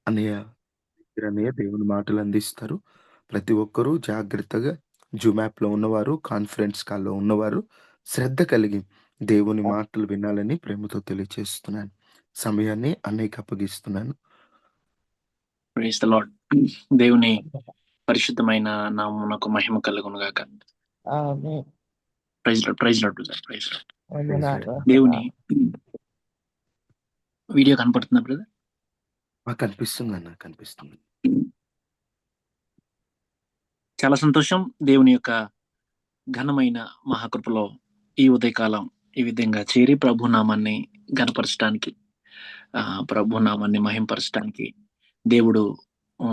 అన్నయ్య మీరన్నయ్య దేవుని మాటలు అందిస్తారు. ప్రతి ఒక్కరూ జాగ్రత్తగా జూమ్ యాప్‌లో ఉన్నవారు, కాన్ఫరెన్స్ కాల్‌లో ఉన్నవారు శ్రద్ధ కలిగి దేవుని మాటలు వినాలని ప్రేమతో తెలియచేస్తున్నాను. సమయాన్ని అన్నయ్యకి అప్పగిస్తున్నాను. Praise the lord. దేవుని పరిశుద్ధమైన నామమునకు మహిమ కలుగును గాక. Amen. Praise Lord brother. Praise Lord. వందనాలు. దేవుని వీడియో కనపడుతుందా బ్రదర్? కనిపిస్తుందన్న కనిపిస్తుంది. చాలా సంతోషం. దేవుని యొక్క ఘనమైన మహాకృపలో ఈ ఉదయకాలం ఈ విధంగా చేరి ప్రభు నామాన్ని ఘనపరచడానికి, ప్రభు నామాన్ని మహింపరచడానికి దేవుడు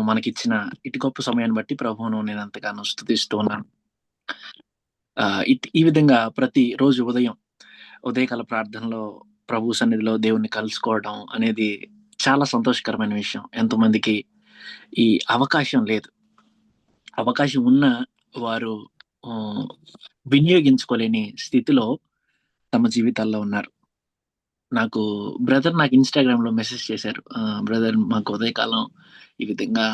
మనకిచ్చిన ఇటు గొప్ప సమయాన్ని బట్టి ప్రభువును నేను ఎంతగానో స్తుతిస్తూ ఉన్నాను. ఈ విధంగా ప్రతి రోజు ఉదయకాల ప్రార్థనలో ప్రభు సన్నిధిలో దేవుణ్ణి కలుసుకోవడం అనేది చాలా సంతోషకరమైన విషయం. ఎంతోమందికి ఈ అవకాశం లేదు. అవకాశం ఉన్న వారు వినియోగించుకోలేని స్థితిలో తమ జీవితాల్లో ఉన్నారు. నాకు ఇన్‌స్టాగ్రామ్ లో మెసేజ్ చేశారు. బ్రదర్, మాకు ఉదయకాలం ఈ విధంగా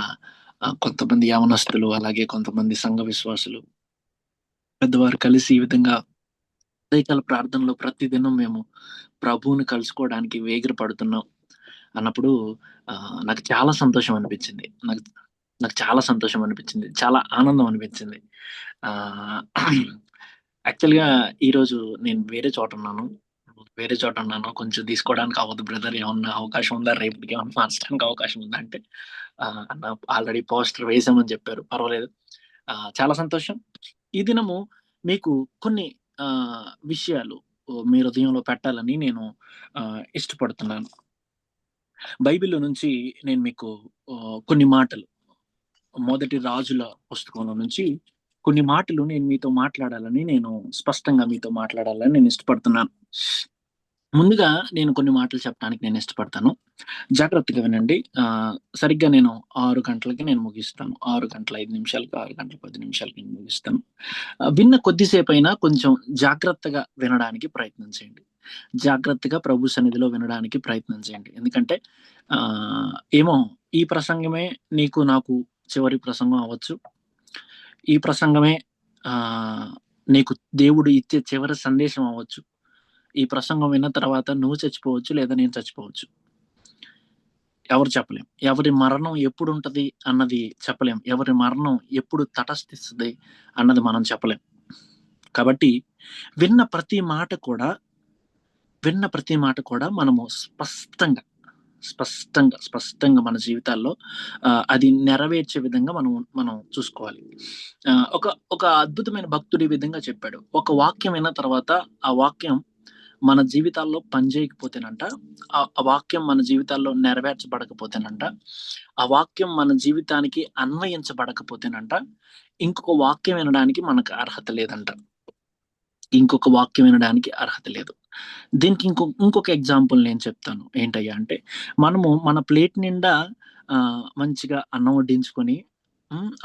కొంతమంది యవనస్తులు, అలాగే కొంతమంది సంఘ విశ్వాసులు, పెద్దవారు కలిసి ఈ విధంగా ఉదయకాల ప్రార్థనలో ప్రతిదినం మేము ప్రభువుని కలుసుకోవడానికి వేగిరపడుతున్నాం అన్నప్పుడు నాకు చాలా సంతోషం అనిపించింది. నాకు చాలా సంతోషం అనిపించింది. చాలా ఆనందం అనిపించింది. యాక్చువల్‌గా ఈరోజు నేను వేరే చోట ఉన్నాను. కొంచెం తీసుకోవడానికి అవ్వదు బ్రదర్. ఏమన్నా అవకాశం ఉందా? రేపటికి ఏమన్నా మార్చడానికి అవకాశం ఉందా అంటే, అన్న ఆల్రెడీ పోస్టర్ వేసామని చెప్పారు. పర్వాలేదు. చాలా సంతోషం. ఈ దినము మీకు కొన్ని విషయాలు మీ హృదయంలో పెట్టాలని నేను ఇష్టపడుతున్నాను. బైబిల్‌లో నుంచి నేను మీకు కొన్ని మాటలు, మొదటి రాజుల పుస్తకంలో నుంచి కొన్ని మాటలు స్పష్టంగా మీతో మాట్లాడాలని నేను ఇష్టపడుతున్నాను. ముందుగా నేను కొన్ని మాటలు చెప్పడానికి నేను ఇష్టపడతాను. జాగ్రత్తగా వినండి. సరిగ్గా నేను 6 గంటలకి నేను ముగిస్తాను. 6 గంటల 5 నిమిషాలకి, 6 గంటల 10 నిమిషాలకి నేను ముగిస్తాను. విన్న కొద్దిసేపైనా కొంచెం జాగ్రత్తగా వినడానికి ప్రయత్నం చేయండి. జాగ్రత్తగా ప్రభు సన్నిధిలో వినడానికి ప్రయత్నం చేయండి. ఎందుకంటే ఏమో ఈ ప్రసంగమే నీకు నాకు చివరి ప్రసంగం అవ్వచ్చు. ఈ ప్రసంగమే నీకు దేవుడు ఇచ్చే చివరి సందేశం అవ్వచ్చు. ఈ ప్రసంగం విన్న తర్వాత నువ్వు చచ్చిపోవచ్చు, లేదా నేను చచ్చిపోవచ్చు. ఎవరు చెప్పలేం. ఎవరి మరణం ఎప్పుడు ఉంటది అన్నది చెప్పలేం. ఎవరి మరణం ఎప్పుడు తటస్థిస్తుంది అన్నది మనం చెప్పలేం. కాబట్టి విన్న ప్రతి మాట కూడా మనము స్పష్టంగా మన జీవితాల్లో అది నెరవేర్చే విధంగా మనం చూసుకోవాలి. ఒక అద్భుతమైన భక్తుడు ఈ విధంగా చెప్పాడు. ఒక వాక్యం విన్న తర్వాత ఆ వాక్యం మన జీవితాల్లో పనిచేయకపోతేనంట, ఆ వాక్యం మన జీవితాల్లో నెరవేర్చబడకపోతేనంట, ఆ వాక్యం మన జీవితానికి అన్వయించబడకపోతేనంట, ఇంకొక వాక్యం వినడానికి మనకు అర్హత లేదంట. దీనికి ఇంకొక ఎగ్జాంపుల్ నేను చెప్తాను. ఏంటయ్యా అంటే, మనము మన ప్లేట్ నిండా మంచిగా అన్నం వడ్డించుకొని,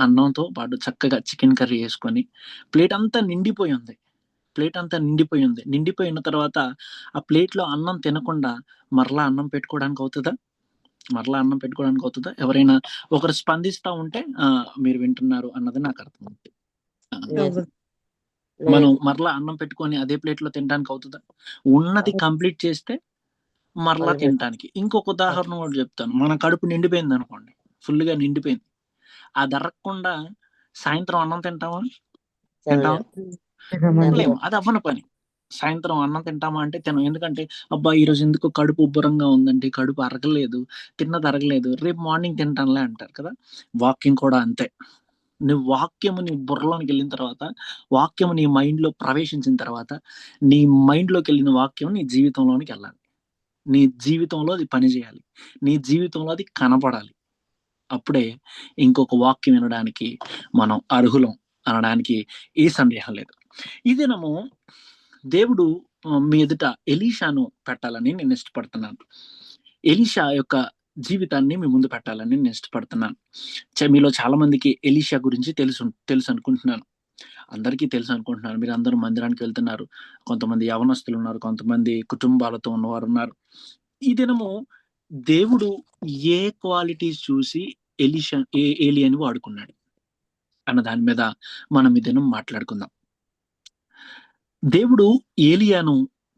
అన్నంతో పాటు చక్కగా చికెన్ కర్రీ వేసుకొని ప్లేట్ అంతా నిండిపోయి ఉంది. నిండిపోయిన తర్వాత ఆ ప్లేట్లో అన్నం తినకుండా మరలా అన్నం పెట్టుకోవడానికి అవుతుందా? ఎవరైనా ఒకరు స్పందిస్తా ఉంటే మీరు వింటున్నారు అన్నది నాకు అర్థమవుతుంది. మనం మరలా అన్నం పెట్టుకొని అదే ప్లేట్లో తినడానికి అవుతుందా? ఉన్నది కంప్లీట్ చేస్తే మరలా తినడానికి. ఇంకొక ఉదాహరణ కూడా చెప్తాను. మన కడుపు నిండిపోయింది అనుకోండి, ఫుల్గా నిండిపోయింది. అది అరగకుండా సాయంత్రం అన్నం తింటామా? అది అవ్వని పని. సాయంత్రం అన్నం తింటామా అంటే తినం. ఎందుకంటే అబ్బా ఈరోజు ఎందుకు కడుపు ఉబ్బరంగా ఉందండి, కడుపు అరగలేదు, తిన్నది అరగలేదు, రేపు మార్నింగ్ తింటానులే అంటారు కదా. వాక్యం కూడా అంతే. నువ్వు వాక్యము నీ బుర్రలోనికి వెళ్ళిన తర్వాత, వాక్యము నీ మైండ్లో ప్రవేశించిన తర్వాత, నీ మైండ్లోకి వెళ్ళిన వాక్యం నీ జీవితంలోనికి వెళ్ళాలి. నీ జీవితంలో అది పనిచేయాలి. నీ జీవితంలో అది కనపడాలి. అప్పుడే ఇంకొక వాక్యం వినడానికి మనం అర్హులం అనడానికి ఏ సందేహం లేదు. ఈ దినము దేవుడు మీ ఎదుట ఎలీషాను పెట్టాలని నేను ఇష్టపడుతున్నాను. ఎలీషా యొక్క జీవితాన్ని మీ ముందు పెట్టాలని నేను ఇష్టపడుతున్నాను. మీలో చాలా మందికి ఎలీషా గురించి తెలుసు అనుకుంటున్నాను. అందరికీ తెలుసు అనుకుంటున్నాను. మీరు అందరూ మందిరానికి వెళ్తున్నారు. కొంతమంది యవనస్తులు ఉన్నారు, కొంతమంది కుటుంబాలతో ఉన్నవారు ఉన్నారు. ఈ దినము దేవుడు ఏ క్వాలిటీస్ చూసి ఏలియాని వాడుకున్నాడు అన్న దాని మీద మనం ఈ దినం మాట్లాడుకుందాం. దేవుడు ఏలియాను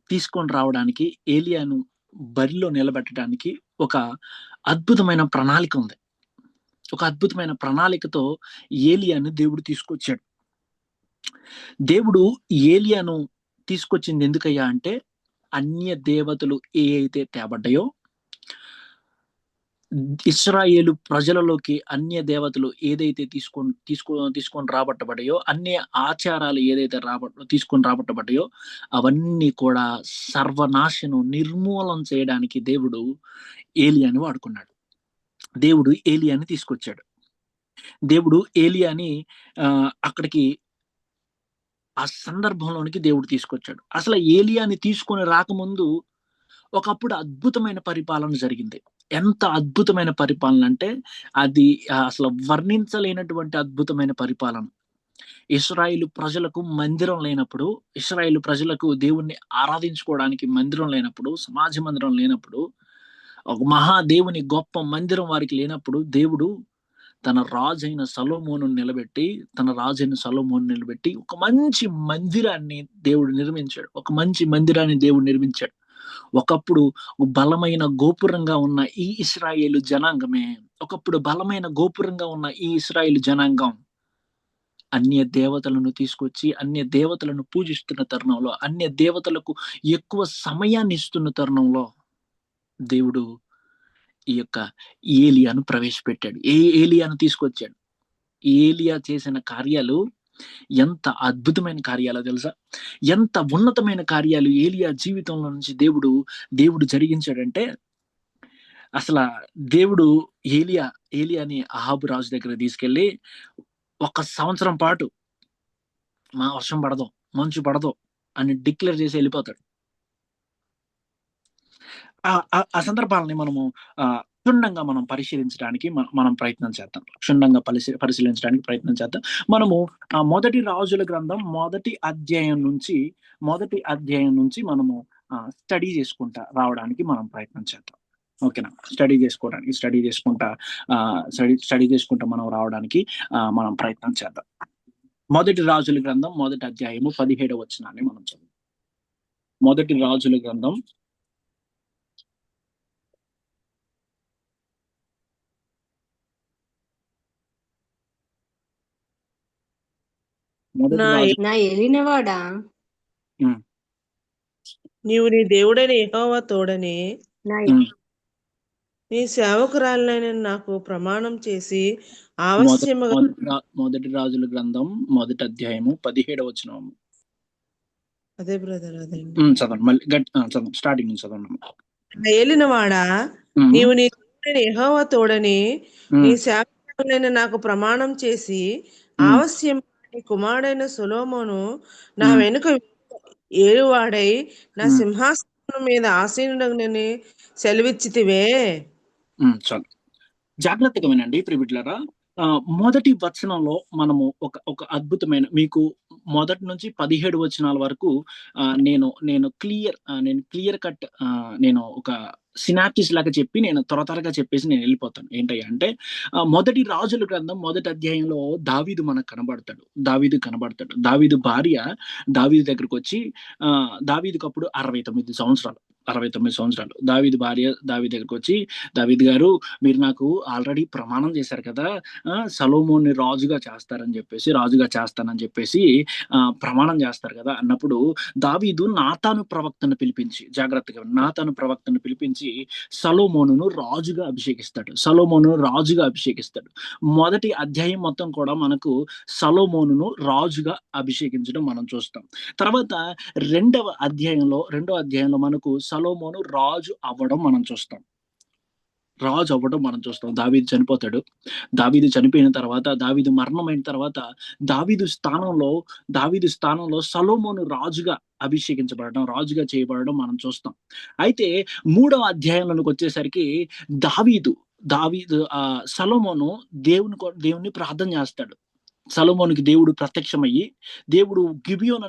తీసుకొని రావడానికి, ఏలియాను బరిలో నిలబెట్టడానికి ఒక అద్భుతమైన ప్రణాళిక ఉంది. ఒక అద్భుతమైన ప్రణాళికతో ఏలియాను దేవుడు తీసుకొచ్చాడు. దేవుడు ఏలియాను తీసుకొచ్చింది ఎందుకయ్యా అంటే, అన్య దేవతలు ఏ అయితే తేబడ్డాయో, ఇశ్రాయేలు ప్రజలలోకి అన్య దేవతలు ఏదైతే తీసుకొని రాబట్టబడ్డాయో, అన్య ఆచారాలు ఏదైతే తీసుకొని రాబట్టబడ్డాయో, అవన్నీ కూడా సర్వనాశనం నిర్మూలన చేయడానికి దేవుడు ఏలియాని వాడుకున్నాడు. దేవుడు ఏలియాని తీసుకొచ్చాడు. దేవుడు ఏలియాని అక్కడికి ఆ సందర్భంలోనికి దేవుడు తీసుకొచ్చాడు. అసలు ఏలియాని తీసుకొని రాకముందు ఒకప్పుడు అద్భుతమైన పరిపాలన జరిగింది. ఎంత అద్భుతమైన పరిపాలన అంటే, అది అసలు వర్ణించలేనటువంటి అద్భుతమైన పరిపాలన. ఇశ్రాయేలు ప్రజలకు మందిరం లేనప్పుడు, ఇశ్రాయేలు ప్రజలకు దేవుణ్ణి ఆరాధించుకోవడానికి మందిరం లేనప్పుడు, సమాజ మందిరం లేనప్పుడు, ఒక మహాదేవుని గొప్ప మందిరం వారికి లేనప్పుడు, దేవుడు తన రాజైన సొలొమోను నిలబెట్టి ఒక మంచి మందిరాన్ని దేవుడు నిర్మించాడు. ఒకప్పుడు బలమైన గోపురంగా ఉన్న ఈ ఇశ్రాయేలు జనాంగం అన్య దేవతలను తీసుకొచ్చి, అన్య దేవతలను పూజిస్తున్న తరుణంలో, అన్య దేవతలకు ఎక్కువ సమయాన్ని ఇస్తున్న తరుణంలో దేవుడు ఈ యొక్క ఏలియాను ప్రవేశపెట్టాడు. ఏలియాను తీసుకొచ్చాడు. ఏలియా చేసిన కార్యాలు ఎంత అద్భుతమైన కార్యాలో తెలుసా? ఎంత ఉన్నతమైన కార్యాలు ఏలియా జీవితంలో నుంచి దేవుడు జరిగించాడంటే, అసలు దేవుడు ఏలియాని అహాబు రాజు దగ్గర తీసుకెళ్లి 1 సంవత్సరం పాటు మా వర్షం పడదు, మంచు పడదు అని డిక్లేర్ చేసి వెళ్ళిపోతాడు. ఆ సందర్భాలని మనము క్షుణ్ణంగా మనం పరిశీలించడానికి మనం ప్రయత్నం చేద్దాం. పరిశీలించడానికి ప్రయత్నం చేద్దాం. మనము మొదటి రాజుల గ్రంథం మొదటి అధ్యాయం నుంచి మనము స్టడీ చేసుకుంటా రావడానికి మనం ప్రయత్నం చేద్దాం. ఓకేనా? స్టడీ చేసుకుంటా మనం రావడానికి మనం ప్రయత్నం చేద్దాం. మొదటి రాజుల గ్రంథం మొదటి అధ్యాయము 17వ వచనాన్ని మనం చదువు. మొదటి రాజుల గ్రంథం నా ఏలినవాడా, నీవు నీ దేవుడైన యెహోవా తోడని నీ సేవకురాలైన నాకు ప్రమాణం చేసి ఆవశ్యముగా. మొదటి రాజుల గ్రంథం మొదటి అధ్యాయము 17వ వచనం. అదే బ్రదర్, అదే చదవండి. మళ్ళీ చదవండి, స్టార్టింగ్ నుంచి చదవండి. నా ఏలినవాడా, నీవు నీ దేవుడైన యెహోవా తోడని నీ సేవకురాలైన నాకు ప్రమాణం చేసి ఆవశ్యముగా నీ కుమారుడైన సొలొమోను నా వెనుక ఏలువాడై నా సింహాసనం మీద ఆసీనుడని సెలవిచ్చితివే. చాలు, జాగ్రత్తగా వినండి ప్రియబిడ్డలారా. మొదటి వచనంలో మనము ఒక అద్భుతమైన, మీకు మొదటి నుంచి 17 వచనాల వరకు నేను క్లియర్ కట్ నేను ఒక సినాప్సిస్ లాగా చెప్పి నేను త్వరగా చెప్పేసి నేను వెళ్ళిపోతాను. ఏంటయ్యా అంటే, మొదటి రాజుల గ్రంథం మొదటి అధ్యాయంలో దావీదు మనకు కనబడతాడు. దావీదు భార్య దావీదు దగ్గరకు వచ్చి, దావీదుకు అప్పుడు 69 సంవత్సరాలు. దావీదు భార్య దావీదు దగ్గరకు వచ్చి, దావీదు గారు, మీరు నాకు ఆల్రెడీ ప్రమాణం చేశారు కదా, సొలొమోన్ని రాజుగా చేస్తానని చెప్పేసి ప్రమాణం చేస్తారు కదా అన్నప్పుడు, దావీదు నాతాను ప్రవక్తను పిలిపించి సొలొమోనును రాజుగా అభిషేకిస్తాడు. మొదటి అధ్యాయం మొత్తం కూడా మనకు సొలొమోనును రాజుగా అభిషేకించడం మనం చూస్తాం. తర్వాత రెండవ అధ్యాయంలో మనకు సొలొమోను రాజు అవ్వడం మనం చూస్తాం. దావీదు చనిపోతాడు. దావీదు చనిపోయిన తర్వాత, దావీదు మరణమైన తర్వాత, దావీదు స్థానంలో సొలొమోను రాజుగా రాజుగా చేయబడడం మనం చూస్తాం. అయితే 3వ అధ్యాయంలోకి వచ్చేసరికి సొలొమోను దేవుని ప్రార్థన చేస్తాడు. సొలొమోనుకి దేవుడు ప్రత్యక్షమయ్యి, దేవుడు గిబియోన్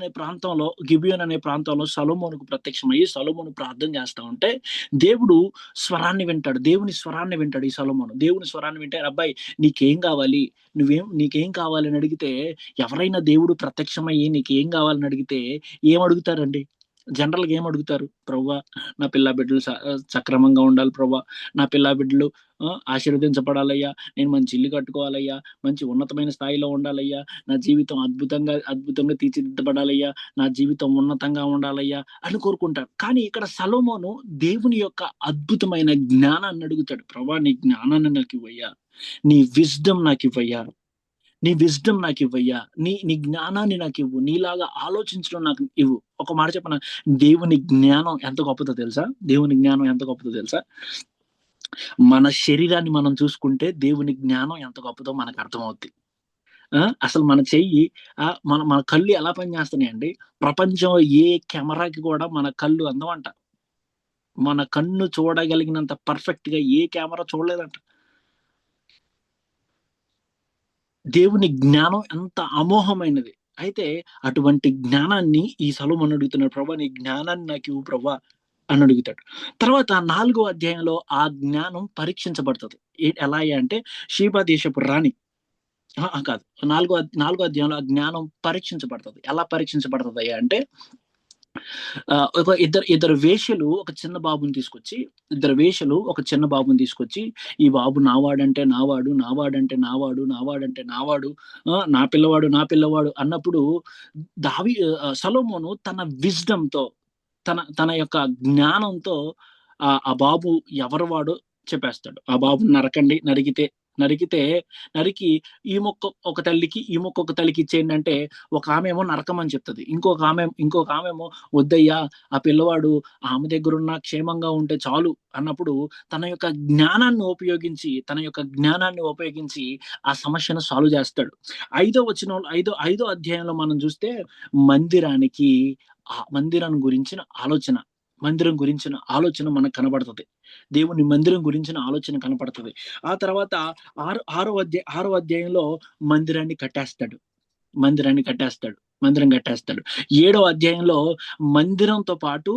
అనే ప్రాంతంలో సొలొమోనుకు ప్రత్యక్షమయ్యి సొలొమోను ప్రార్థన చేస్తా ఉంటే దేవుడు స్వరాన్ని వింటాడు. దేవుని స్వరాన్ని వింటాడు ఈ సొలొమోను. దేవుని స్వరాన్ని వింటే, అబ్బాయి నీకేం కావాలి, నీకేం కావాలని అడిగితే, ఎవరైనా దేవుడు ప్రత్యక్షమయ్యి నీకేం కావాలని అడిగితే ఏం అడుగుతారండి? జనరల్‌గా ఏం అడుగుతారు? ప్రభువా నా పిల్లా బిడ్డలు సక్రమంగా ఉండాలి ప్రభువా, నా పిల్లా బిడ్డలు ఆశీర్వదించబడాలయ్యా, నేను మంచి ఇల్లు కట్టుకోవాలయ్యా, మంచి ఉన్నతమైన స్థాయిలో ఉండాలయ్యా, నా జీవితం అద్భుతంగా తీర్చిదిద్దబడాలయ్యా, నా జీవితం ఉన్నతంగా ఉండాలయ్యా అని కోరుకుంటారు. కానీ ఇక్కడ సొలొమోను దేవుని యొక్క అద్భుతమైన జ్ఞానాన్ని అడుగుతాడు. ప్రభువా నీ జ్ఞానాన్ని నాకు ఇవ్వయ్యా, నీ విజ్డమ్ నాకు ఇవ్వయ్యా, నీ విజ్డమ్ నాకు ఇవ్వయ్యా, నీ జ్ఞానాన్ని నాకు ఇవ్వు, నీలాగా ఆలోచించడం నాకు ఇవ్వు. ఒక మాట చెప్పనా, దేవుని జ్ఞానం ఎంత గొప్పదో తెలుసా? దేవుని జ్ఞానం ఎంత గొప్పదో తెలుసా? మన శరీరాన్ని మనం చూసుకుంటే దేవుని జ్ఞానం ఎంత గొప్పదో మనకు అర్థమవుద్ది. అసలు మన చెయ్యి మన కళ్ళు ఎలా పనిచేస్తున్నాయండి? ప్రపంచంలో ఏ కెమెరాకి కూడా మన కళ్ళు అందమంట. మన కన్ను చూడగలిగినంత పర్ఫెక్ట్ గా ఏ కెమెరా చూడలేదంట. దేవుని జ్ఞానం ఎంత అమోఘమైనది. అయితే అటువంటి జ్ఞానాన్ని ఈ సొలొమోను అడుగుతున్నాడు. ప్రభువా నీ జ్ఞానాన్ని నాకు ఇవ్వు ప్రభువా అని అడుగుతాడు. తర్వాత 4వ అధ్యాయంలో ఆ జ్ఞానం పరీక్షించబడుతుంది. ఎలా అంటే షీబా దేశపు రాణి కాదు, 4వ అధ్యాయంలో ఆ జ్ఞానం పరీక్షించబడుతుంది. ఎలా పరీక్షించబడుతుంది అంటే, ఇద్దరు వేశ్యలు ఒక చిన్న బాబుని తీసుకొచ్చి, ఈ బాబు నావాడంటే నావాడు, నా పిల్లవాడు అన్నప్పుడు సొలొమోను తన విజ్డమ్ తో, తన యొక్క జ్ఞానంతో ఆ బాబు ఎవరు వాడో చెప్పేస్తాడు. ఆ బాబు నరికి ఈ మొక్క ఒక తల్లికి ఇచ్చేయండి అంటే, ఒక ఆమె ఏమో నరకమని చెప్తుంది, ఇంకొక ఆమె ఏమో వద్దయ్యా, ఆ పిల్లవాడు ఆమె దగ్గర ఉన్న క్షేమంగా ఉంటే చాలు అన్నప్పుడు తన యొక్క జ్ఞానాన్ని ఉపయోగించి ఆ సమస్యను సాల్వ్ చేస్తాడు. 5వ అధ్యాయంలో మనం చూస్తే మందిరం గురించిన ఆలోచన మనకు కనబడుతుంది. దేవుని మందిరం గురించిన ఆలోచన కనపడుతుంది. ఆ తర్వాత 6వ అధ్యాయంలో మందిరం కట్టేస్తాడు. 7వ అధ్యాయంలో మందిరంతో పాటు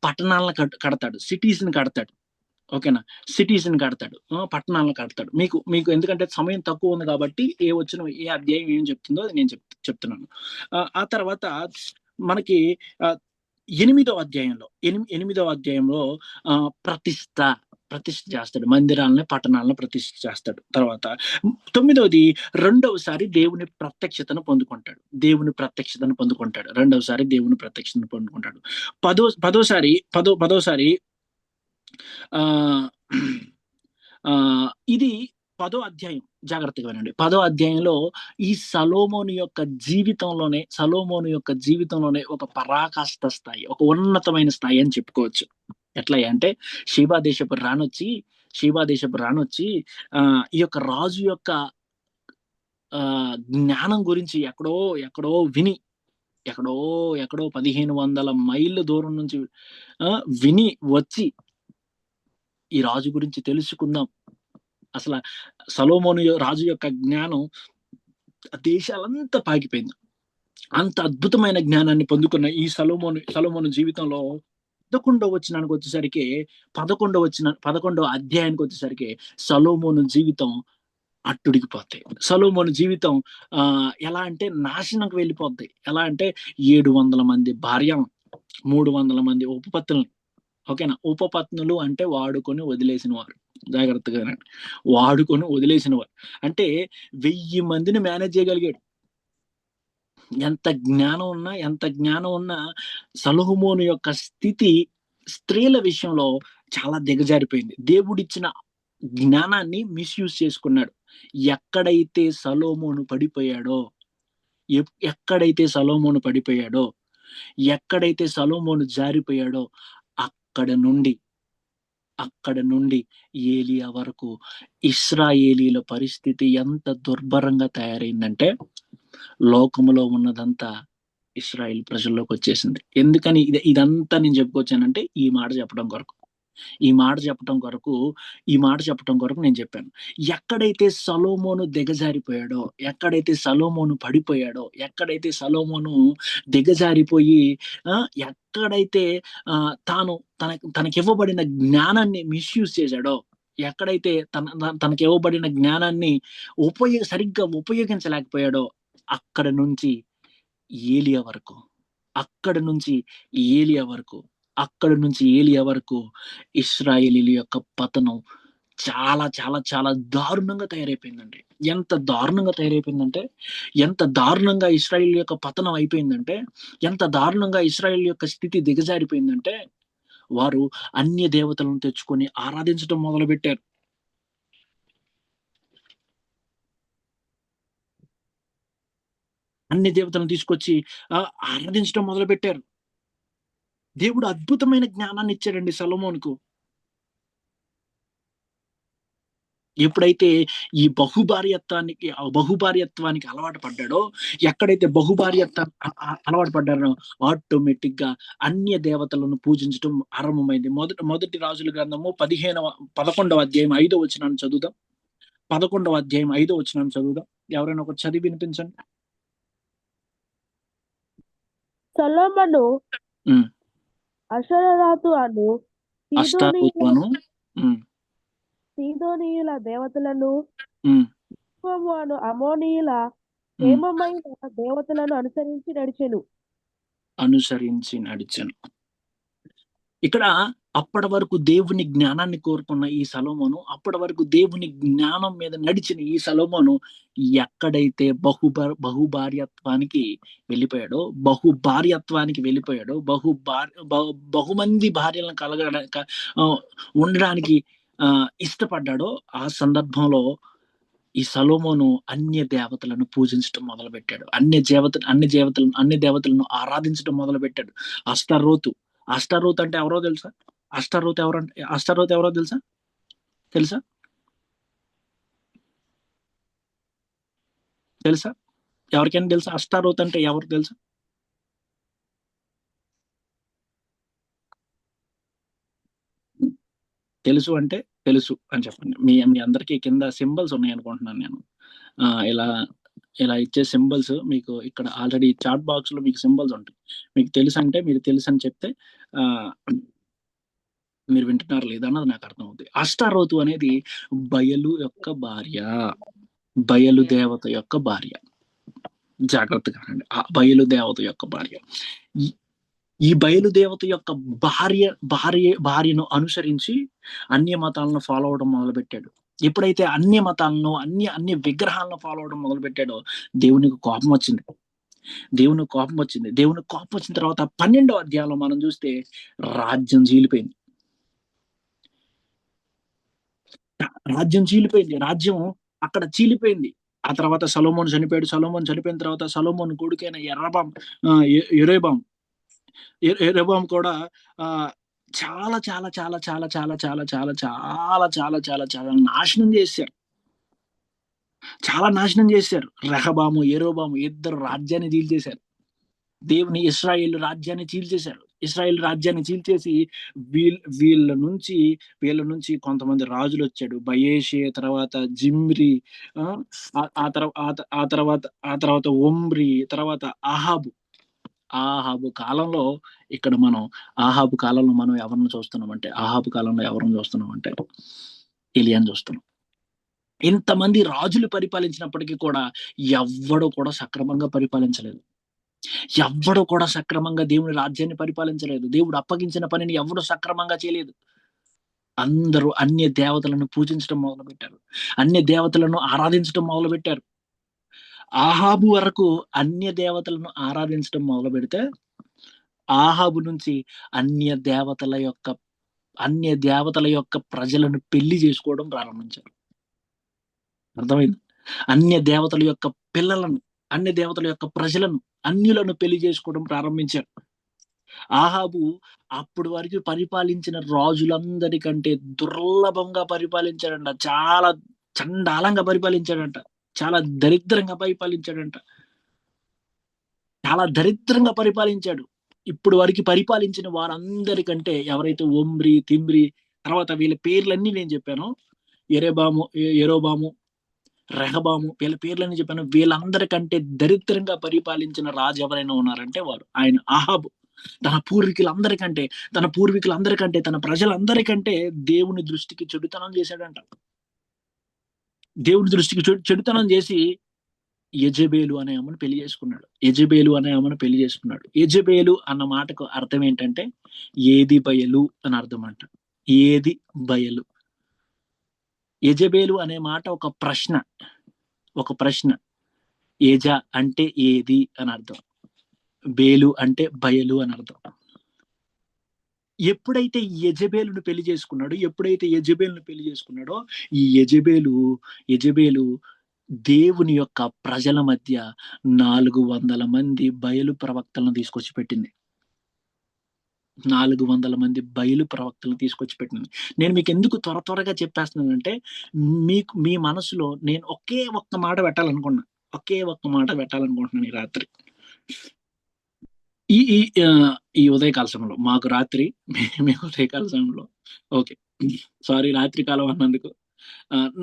పట్టణాలను కడతాడు, సిటీస్ ని కడతాడు. ఓకేనా, సిటీస్ ని కడతాడు, పట్టణాలను కడతాడు. మీకు ఎందుకంటే సమయం తక్కువ ఉంది కాబట్టి ఏ అధ్యాయం ఏం చెప్తుందో అది నేను చెప్తున్నాను. ఆ తర్వాత మనకి 8వ అధ్యాయంలో ప్రతిష్ఠ చేస్తాడు. మందిరాలని, పట్టణాలను ప్రతిష్ఠ చేస్తాడు. తర్వాత 9వది రెండవసారి దేవుని ప్రత్యక్షతను పొందుకుంటాడు. రెండవసారి దేవుని ప్రత్యక్షతను పొందుకుంటాడు. పదోసారి ఇది 10వ అధ్యాయం. జాగ్రత్తగా వినండి. 10వ అధ్యాయంలో ఈ సొలొమోను యొక్క జీవితంలోనే ఒక పరాకాష్ఠ స్థాయి, ఒక ఉన్నతమైన స్థాయి అని చెప్పుకోవచ్చు. ఎట్లా అంటే, షీబా దేశపు రాణొచ్చి ఈ యొక్క రాజు యొక్క జ్ఞానం గురించి ఎక్కడో విని, ఎక్కడో 1500 మైళ్ళ దూరం నుంచి విని వచ్చి, ఈ రాజు గురించి తెలుసుకుందాం. అసలు సొలొమోను రాజు యొక్క జ్ఞానం దేశాలంతా పాకిపోయింది. అంత అద్భుతమైన జ్ఞానాన్ని పొందుకున్న ఈ సొలొమోను జీవితంలో 11వ అధ్యాయానికి వచ్చేసరికి సొలొమోను జీవితం అట్టుడికిపోతాయి. సొలొమోను జీవితం ఎలా అంటే నాశనంకి వెళ్ళిపోద్ది. ఎలా అంటే 700 మంది భార్యలు, 300 మంది ఉపపత్నులు. ఓకేనా, ఉపపత్నులు అంటే వాడుకొని వదిలేసిన వారు. జాగ్రత్తగా వాడుకొని వదిలేసిన వారు అంటే 1000 మందిని మేనేజ్ చేయగలిగాడు. ఎంత జ్ఞానం ఉన్నా సొలొమోను యొక్క స్థితి స్త్రీల విషయంలో చాలా దిగజారిపోయింది. దేవుడిచ్చిన జ్ఞానాన్ని మిస్యూజ్ చేసుకున్నాడు. ఎక్కడైతే సొలొమోను పడిపోయాడో, ఎక్కడైతే సొలొమోను జారిపోయాడో, అక్కడ నుండి ఏలియా వరకు ఇశ్రాయేలీల పరిస్థితి ఎంత దుర్భరంగా తయారైందంటే, లోకములో ఉన్నదంతా ఇశ్రాయేల్ ప్రజల్లోకి వచ్చేసింది. ఎందుకని ఇదంతా నేను చెప్పుకొచ్చానంటే, ఈ మాట చెప్పడం కొరకు. ఈ మాట చెప్పటం కొరకు నేను చెప్పాను. ఎక్కడైతే సొలొమోను దిగజారిపోయాడో, ఎక్కడైతే సొలొమోను పడిపోయాడో, ఎక్కడైతే సొలొమోను దిగజారిపోయి ఎక్కడైతే తనకివ్వబడిన జ్ఞానాన్ని మిస్యూజ్ చేశాడో, ఎక్కడైతే తనకి ఇవ్వబడిన జ్ఞానాన్ని సరిగ్గా ఉపయోగించలేకపోయాడో, అక్కడ నుంచి ఏలియా వరకు ఇశ్రాయేలీయుల యొక్క పతనం చాలా చాలా చాలా దారుణంగా తయారైపోయిందండి. ఎంత దారుణంగా ఇశ్రాయేలు యొక్క పతనం అయిపోయిందంటే, ఎంత దారుణంగా ఇశ్రాయేలు యొక్క స్థితి దిగజారిపోయిందంటే, వారు అన్య దేవతలను తెచ్చుకొని ఆరాధించడం మొదలుపెట్టారు. అన్ని దేవతలను తీసుకొచ్చి ఆరాధించడం మొదలుపెట్టారు. దేవుడు అద్భుతమైన జ్ఞానాన్ని ఇచ్చాడండి సొలొమోనుకు. ఎప్పుడైతే ఈ బహుభార్యత్వానికి అలవాటు పడ్డాడో, ఎక్కడైతే అలవాటు పడ్డాడో, ఆటోమేటిక్ గా అన్య దేవతలను పూజించడం ఆరంభమైంది. మొదటి రాజుల గ్రంథము 11వ అధ్యాయం 5వ వచనాన్ని చదువుదాం. 11వ అధ్యాయం 5వ వచనాన్ని చదువుదాం. ఎవరైనా ఒక చదివి వినిపించండి. సొలొమోను అషరాతు అను సీదోనీయుల దేవతలను, అమోనీయుల హేమమైన దేవతలను అనుసరించి నడిచెను. ఇక్కడ అప్పటి వరకు దేవుని జ్ఞానాన్ని కోరుకున్న ఈ సొలొమోను, అప్పటి వరకు దేవుని జ్ఞానం మీద నడిచిన ఈ సొలొమోను ఎక్కడైతే బహుభార్యత్వానికి వెళ్ళిపోయాడో, బహుమంది భార్యలను ఉండడానికి ఇష్టపడ్డాడో, ఆ సందర్భంలో ఈ సొలొమోను అన్య దేవతలను పూజించడం మొదలుపెట్టాడు. అన్య దేవతలను ఆరాధించడం మొదలుపెట్టాడు. అష్టారోత్ అంటే ఎవరో తెలుసా? అష్టారోత్ ఎవరో తెలుసా? ఎవరికైనా తెలుసా అష్టారోత్ అంటే ఎవరు తెలుసా? తెలుసు అంటే తెలుసు అని చెప్పండి. మీ అందరికీ కింద సింబల్స్ ఉన్నాయి అనుకుంటున్నాను నేను. ఇలా ఇచ్చే సింబల్స్ మీకు ఇక్కడ ఆల్రెడీ చాట్ బాక్స్ లో మీకు సింబల్స్ ఉంటాయి. మీకు తెలుసు అంటే మీరు తెలుసు అని చెప్తే మీరు వింటున్నారు లేదా అన్నది నాకు అర్థమవుతుంది. అష్టారోతు అనేది బయలు దేవత యొక్క భార్య. జాగ్రత్తగా రండి. ఆ బయలు దేవత యొక్క భార్య. ఈ బయలుదేవత యొక్క భార్యను అనుసరించి అన్య మతాలను ఫాలో అవడం మొదలుపెట్టాడు. ఎప్పుడైతే అన్య మతాలను అన్య విగ్రహాలను ఫాలో అవడం మొదలుపెట్టాడో దేవునికి కోపం వచ్చింది. దేవునికి కోపం వచ్చిన తర్వాత 12వ అధ్యాయంలో మనం చూస్తే రాజ్యం చీలిపోయింది. రాజ్యం అక్కడ చీలిపోయింది. ఆ తర్వాత సొలొమోను చనిపోయాడు. సొలొమోను చనిపోయిన తర్వాత సొలొమోను కొడుకైన యెరోబాము కూడా చాలా చాలా చాలా చాలా చాలా చాలా చాలా చాలా చాలా చాలా చాలా నాశనం చేశారు. రెహబాము, యెరోబాము ఇద్దరు రాజ్యాన్ని చీల్చేశారు. దేవుని ఇశ్రాయేలు రాజ్యాన్ని చీల్చేశారు. ఇశ్రాయేల్ రాజ్యాన్ని చీల్చేసి వీళ్ళ నుంచి కొంతమంది రాజులు వచ్చాడు. బయేషే, తర్వాత జిమ్రి, ఆ తర్వాత ఒమ్రి, తర్వాత ఆహాబు కాలంలో మనం ఎవరిని చూస్తున్నామంటే ఎలియాని చూస్తున్నాం. ఇంతమంది రాజులు పరిపాలించినప్పటికీ కూడా ఎవ్వడు కూడా సక్రమంగా పరిపాలించలేదు. ఎవ్వడు కూడా సక్రమంగా దేవుని రాజ్యాన్ని పరిపాలించలేదు. దేవుడు అప్పగించిన పనిని ఎవడు సక్రమంగా చేయలేదు. అందరూ అన్య దేవతలను పూజించడం మొదలుపెట్టారు. అన్య దేవతలను ఆరాధించడం మొదలుపెట్టారు. ఆహాబు వరకు అన్య దేవతలను ఆరాధించడం మొదలు పెడితే ఆహాబు నుంచి అన్య దేవతల యొక్క ప్రజలను పెళ్లి చేసుకోవడం ప్రారంభించారు. అర్థమైంది? అన్య దేవతల యొక్క పిల్లలను, అన్య దేవతల యొక్క ప్రజలను, అన్యులను పెళ్లి చేసుకోవడం ప్రారంభించారు. ఆహాబు అప్పటి వరకు పరిపాలించిన రాజులందరికంటే దుర్లభంగా పరిపాలించాడంట. చాలా చండాలంగా పరిపాలించాడంట. చాలా దరిద్రంగా పరిపాలించాడు. ఇప్పుడు వరకు పరిపాలించిన వారందరికంటే ఎవరైతే ఒమ్రి, తిమ్రి, తర్వాత వీళ్ళ పేర్లన్నీ నేను చెప్పాను. ఎరోబాము, రెహబాము, వీళ్ళ పేర్లన్నీ చెప్పాను. వీళ్ళందరికంటే దరిద్రంగా పరిపాలించిన రాజు ఎవరైనా ఉన్నారంటే వారు ఆయన అహాబు. తన పూర్వీకులందరికంటే తన ప్రజలందరికంటే దేవుని దృష్టికి చెడుతనం చేశాడంట. దేవుని దృష్టికి చెడుతనం చేసి యెజెబేలు అనే ఆమెను పెళ్లి చేసుకున్నాడు. యెజెబేలు అన్న మాటకు అర్థం ఏంటంటే ఏది బయలు అని అర్థం అంట. ఏది బయలు. యెజెబేలు అనే మాట ఒక ప్రశ్న. ఏజా అంటే ఏది అని అర్థం, బేలు అంటే బయలు అని అర్థం. ఎప్పుడైతే యెజెబేలును పెళ్లి చేసుకున్నాడో ఈ యెజెబేలు దేవుని యొక్క ప్రజల మధ్య 400 మంది బయలు ప్రవక్తలను తీసుకొచ్చి పెట్టింది. 400 మంది బయలు ప్రవక్తలను తీసుకొచ్చి పెట్టింది. నేను మీకు ఎందుకు త్వరగా చెప్పేస్తున్నానంటే మీ మనసులో నేను ఒకే ఒక్క మాట పెట్టాలనుకుంటున్నాను ఈ రాత్రి. ఈ ఉదయకాల సమయంలో మాకు రాత్రి, మీ ఉదయకాల సమయంలో ఓకే, సారీ రాత్రి కాలం అన్నందుకు.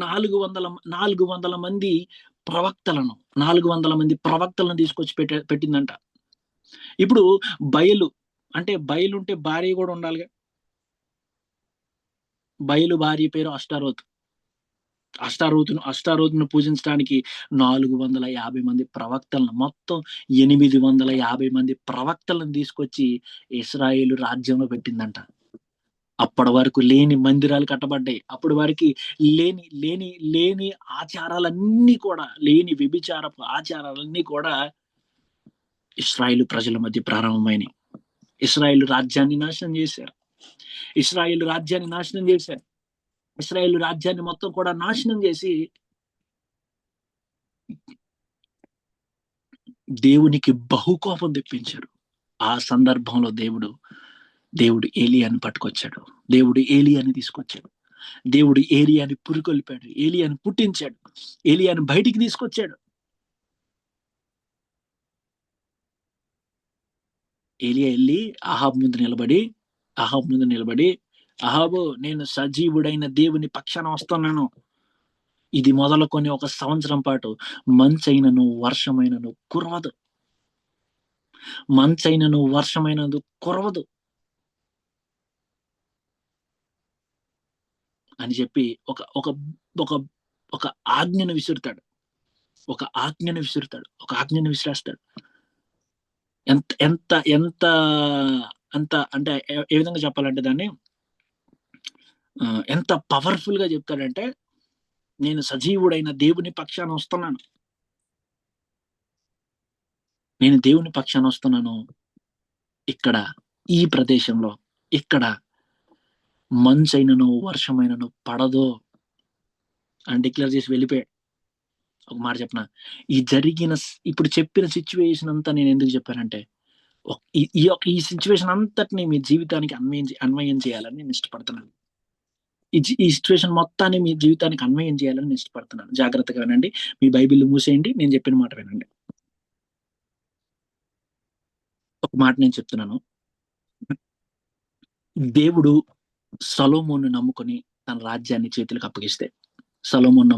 400 మంది ప్రవక్తలను తీసుకొచ్చి పెట్టిందంట. ఇప్పుడు బయలు అంటే బయలుంటే భార్య కూడా ఉండాలిగా. బయలు భార్య పేరు అష్టారోతును పూజించడానికి 450 మంది ప్రవక్తలను, మొత్తం 850 మంది ప్రవక్తలను తీసుకొచ్చి ఇశ్రాయేలు రాజ్యంలో పెట్టిందంట. అప్పటి వరకు లేని మందిరాలు కట్టబడ్డాయి. అప్పటి వరకు లేని ఆచారాలన్నీ కూడా, లేని వ్యభిచారపు ఆచారాలన్నీ కూడా ఇశ్రాయేలు ప్రజల మధ్య ప్రారంభమైనవి. ఇశ్రాయేలు రాజ్యాన్ని నాశనం చేశారు. ఇశ్రాయేలు రాజ్యాన్ని మొత్తం కూడా నాశనం చేసి దేవునికి బహుకోపం తెప్పించారు. ఆ సందర్భంలో దేవుడు ఏలియాని పట్టుకొచ్చాడు. దేవుడు ఏలియాని తీసుకొచ్చాడు. దేవుడు ఏలియాని పురికొల్పాడు. ఏలియాని పుట్టించాడు. ఏలియాని బయటికి తీసుకొచ్చాడు. ఏలియా వెళ్ళి అహాబు ముందు నిలబడి అహాబు, నేను సజీవుడైన దేవుని పక్షాన వస్తున్నాను. ఇది మొదలుకొని 1 సంవత్సరం పాటు మంచైనను వర్షమైనను కురవదు అని చెప్పి ఒక ఆజ్ఞను విసిరేస్తాడు. ఎంత అంటే ఏ విధంగా చెప్పాలంటే దాన్ని ఎంత పవర్ఫుల్ గా చెప్తాడంటే, నేను సజీవుడైన దేవుని పక్షాన వస్తున్నాను. ఇక్కడ ఈ ప్రదేశంలో ఇక్కడ మంచైనను వర్షమైనను పడదో అని డిక్లేర్ చేసి వెళ్ళిపోయాడు. ఒక మాట చెప్పనా, ఇప్పుడు చెప్పిన సిచ్యువేషన్ అంతా నేను ఎందుకు చెప్పానంటే, ఈ సిచ్యువేషన్ అంతటిని మీ జీవితానికి అన్వయం చేయాలని నేను ఇష్టపడుతున్నాను. ఈ సిచ్యువేషన్ మొత్తాన్ని మీ జీవితానికి అన్వయం చేయాలని నేను ఇష్టపడుతున్నాను. జాగ్రత్తగా వినండి. మీ బైబిల్ మూసేయండి. నేను చెప్పిన మాట వినండి. ఒక మాట నేను చెప్తున్నాను. దేవుడు సొలొమోను నమ్ముకొని తన రాజ్యాన్ని చేతులకు అప్పగిస్తే సొలొమోను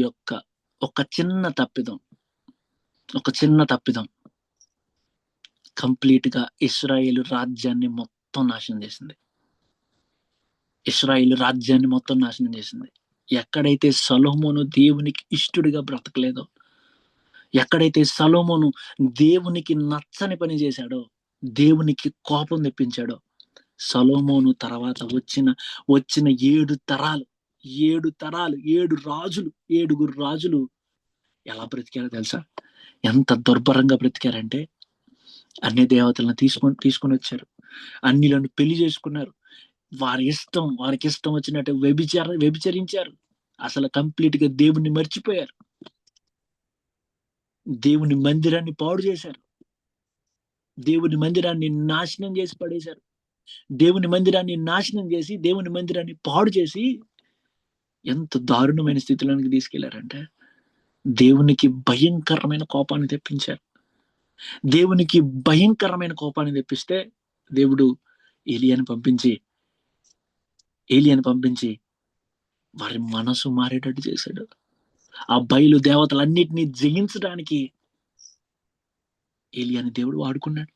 యొక్క ఒక చిన్న తప్పిదం కంప్లీట్ గా ఇశ్రాయేలు రాజ్యాన్ని మొత్తం నాశనం చేసింది. ఎక్కడైతే సొలొమోను దేవునికి ఇష్టడుగా బ్రతకలేదో, ఎక్కడైతే సొలొమోను దేవునికి నచ్చని పని చేశాడో, దేవునికి కోపం తెప్పించాడో, సొలొమోను తర్వాత వచ్చిన 7 తరాలు 7 రాజులు ఎలా బ్రతికారో తెలుసా? ఎంత దుర్భరంగా బ్రతికారంటే, అన్ని దేవతలను తీసుకొని వచ్చారు. అన్నిలను పెళ్లి చేసుకున్నారు. వారికి ఇష్టం వచ్చినట్టు వ్యభిచరించారు. అసలు కంప్లీట్ గా దేవుణ్ణి మర్చిపోయారు. దేవుని మందిరాన్ని పాడు చేశారు. దేవుని మందిరాన్ని నాశనం చేసి పడేశారు. దేవుని మందిరాన్ని పాడు చేసి ఎంత దారుణమైన స్థితిలోనికి తీసుకెళ్లారంటే, దేవునికి భయంకరమైన కోపాన్ని తెప్పించారు. దేవునికి భయంకరమైన కోపాన్ని తెప్పిస్తే దేవుడు ఏలియాని పంపించి వారి మనసు మారేటట్టు చేశాడు. ఆ బయలు దేవతలన్నిటినీ జయించడానికి ఏలియాని దేవుడు వాడుకున్నాడు.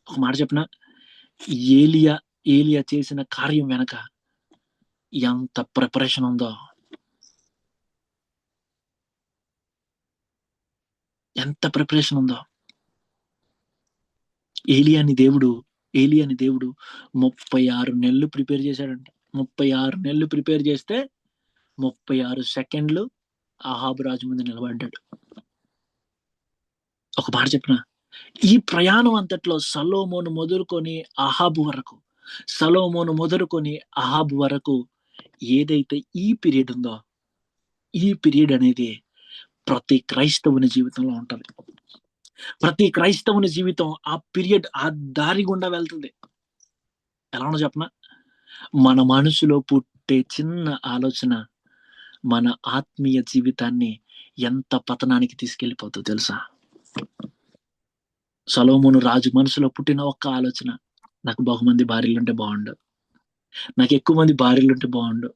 ఒక మాట చెప్పనా, ఏలియా చేసిన కార్యం వెనక ఎంత ప్రిపరేషన్ ఉందో, ఎంత ప్రిపరేషన్ ఉందో. ఏలియాని దేవుడు 36 నెలలు ప్రిపేర్ చేశాడంట. 36 నెలలు ప్రిపేర్ చేస్తే 36 సెకండ్లు అహాబు రాజు ముందు నిలబడ్డాడు. ఒక మాట చెప్పిన, ఈ ప్రయాణం అంతట్లో సొలొమోను మొదలుకొని అహాబు వరకు ఏదైతే ఈ పీరియడ్ ఉందో, ఈ పీరియడ్ అనేది ప్రతి క్రైస్తవుని జీవితంలో ఉంటది. ప్రతి క్రైస్తవుని జీవితం ఆ పీరియడ్, ఆ దారి గుండా వెళ్తుంది. ఎలా ఉన్నా చెప్పనా, మన మనసులో పుట్టే చిన్న ఆలోచన మన ఆత్మీయ జీవితాన్ని ఎంత పతనానికి తీసుకెళ్ళిపోతుందో తెలుసా? సొలొమోను రాజు మనసులో పుట్టిన ఒక్క ఆలోచన, నాకు బహుమంది భార్యలుంటే బాగుండు, నాకు ఎక్కువ మంది భార్యలుంటే బాగుండు,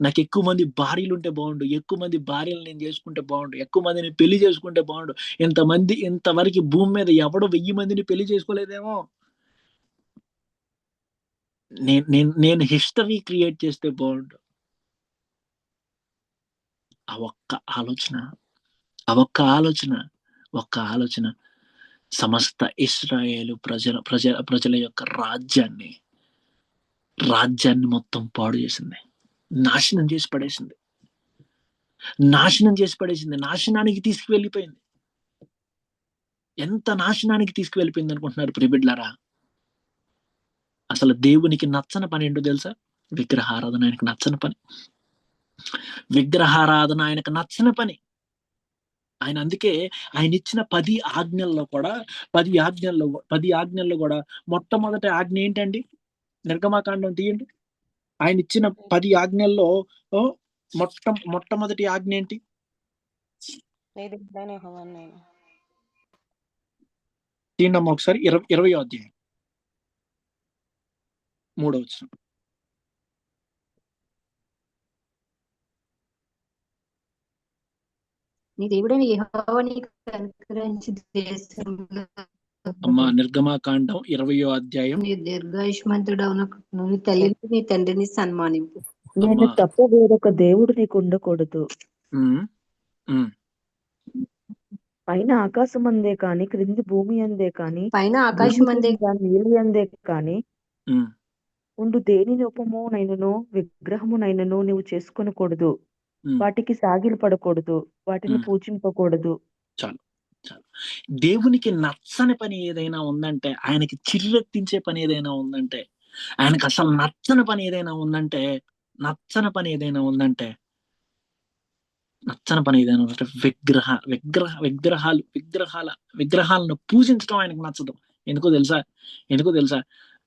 నాకు ఎక్కువ మంది భార్యలుంటే బాగుండు, ఎక్కువ మంది భార్యలు నేను చేసుకుంటే బాగుండు, ఎక్కువ మందిని పెళ్లి చేసుకుంటే బాగుండు. ఇంతవరకు భూమి మీద ఎవడో 1000 మందిని పెళ్లి చేసుకోలేదేమో, నేను హిస్టరీ క్రియేట్ చేస్తే బాగుండు. ఆ ఒక్క ఆలోచన సమస్త ఇశ్రాయేలు ప్రజల యొక్క రాజ్యాన్ని మొత్తం పాడు చేసింది, నాశనం చేసి పడేసింది, నాశనానికి తీసుకువెళ్ళిపోయింది. ఎంత నాశనానికి తీసుకువెళ్ళిపోయింది అనుకుంటున్నారు ప్రియబిడ్డలారా? అసలు దేవునికి నచ్చని పని ఏంటో తెలుసా? విగ్రహారాధన ఆయనకు నచ్చని పని. ఆయన అందుకే ఆయన ఇచ్చిన 10 ఆజ్ఞల్లో కూడా మొట్టమొదటి ఆజ్ఞ ఏంటండి? నిర్గమకాండం తీయండి. ఆయన ఇచ్చిన 10 ఆజ్ఞల్లో మొట్టమొదటి ఆజ్ఞ ఏంటి? తీయండమ్మా ఒకసారి 20వ అధ్యాయం 3వ వచనం. నీ దేవుడైన యెహోవా నీకు అనుగ్రహించు దేశంలో అమ్మా, నిర్గమకాండం 20వ అధ్యాయం. నీ దీర్ఘాయుష్మంతుడవునకు నీ తల్లిని నీ తండ్రిని సన్మానింపు. నేను తప్ప వేరొక దేవుడు నీకు ఉండకూడదు. పైన ఆకాశం అందే కాని, క్రింది భూమి అందే కాని, పైన ఆకాశం అందే నీళ్ళు అందే కాని ఉండు దేనిని ఉపమోనైనను విగ్రహమునైనను నువ్వు చేసుకొనకూడదు. వాటికి సాగిలు పడకూడదు, వాటిని పూజింపకూడదు. చాలు. దేవునికి నచ్చని పని ఏదైనా ఉందంటే, ఆయనకి చిర్రెత్తించే పని ఏదైనా ఉందంటే, ఆయనకు అసలు నచ్చని పని ఏదైనా ఉందంటే విగ్రహాలను పూజించడం ఆయనకు నచ్చదు. ఎందుకో తెలుసా?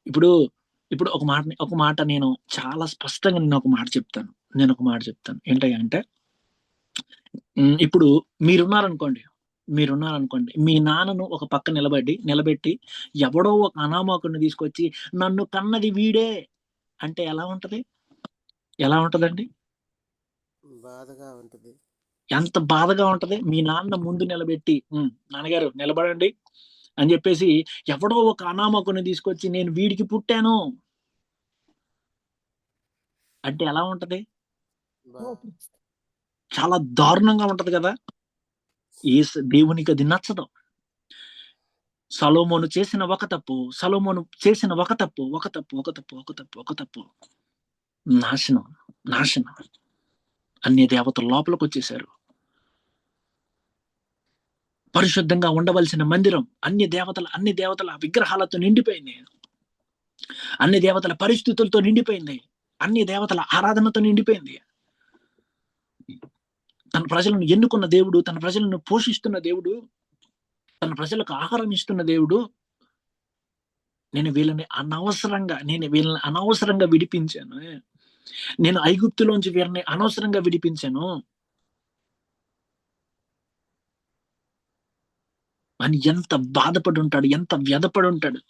ఇప్పుడు ఒక మాట నేను చాలా స్పష్టంగా ఒక మాట చెప్తాను. ఏంటంటే, ఇప్పుడు మీరున్నారనుకోండి, మీ నాన్నను ఒక పక్క నిలబెట్టి ఎవడో ఒక అనామకుడిని తీసుకొచ్చి నన్ను కన్నది వీడే అంటే ఎలా ఉంటదండి? బాధగా ఉంటది. ఎంత బాధగా ఉంటది? మీ నాన్న ముందు నిలబెట్టి నాన్నగారు నిలబడండి అని చెప్పేసి ఎవడో ఒక అనామకుని తీసుకొచ్చి నేను వీడికి పుట్టాను అంటే ఎలా ఉంటది? చాలా దారుణంగా ఉంటది కదా. దేవునికి అది నచ్చదు. సొలొమోను చేసిన ఒక తప్పు, నాశనం. అన్ని దేవతల లోపలికి వచ్చేసారు. పరిశుద్ధంగా ఉండవలసిన మందిరం అన్ని దేవతల విగ్రహాలతో నిండిపోయింది, అన్ని దేవతల పరిస్థితులతో నిండిపోయింది, అన్ని దేవతల ఆరాధనతో నిండిపోయింది. తన ప్రజలను ఎన్నుకున్న దేవుడు, తన ప్రజలను పోషిస్తున్న దేవుడు, తన ప్రజలకు ఆహారం ఇస్తున్న దేవుడు నేను వీళ్ళని అనవసరంగా విడిపించాను. నేను ఐగుప్తులోంచి వీరిని అనవసరంగా విడిపించాను. అని ఎంత బాధపడి ఉంటాడు, ఎంత వ్యధపడి ఉంటాడు.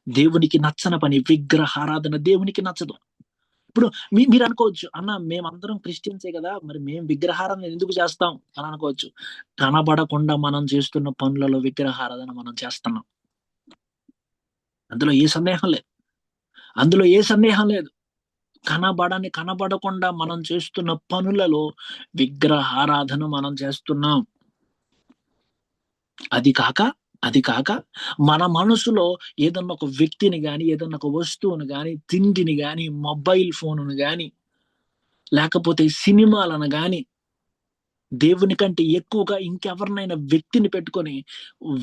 దేవునికి నచ్చని పని విగ్రహారాధన, దేవునికి నచ్చదు. ఇప్పుడు మీరు అనుకోవచ్చు, అన్న మేమందరం క్రిస్టియన్సే కదా, మరి మేము విగ్రహారాధన ఎందుకు చేస్తాం అని అనుకోవచ్చు. కనబడకుండా మనం చేస్తున్న పనులలో విగ్రహారాధన మనం చేస్తున్నాం. అందులో ఏ సందేహం లేదు, అందులో ఏ సందేహం లేదు. కనబడకుండా మనం చేస్తున్న పనులలో విగ్రహారాధన మనం చేస్తున్నాం. అది కాక మన మనసులో ఏదన్నా ఒక వ్యక్తిని గాని, ఏదన్నా ఒక వస్తువును గాని, తిండిని గాని, మొబైల్ ఫోనును గాని, లేకపోతే సినిమాలను గాని దేవుని కంటే ఎక్కువగా ఇంకెవరినైనా వ్యక్తిని పెట్టుకొని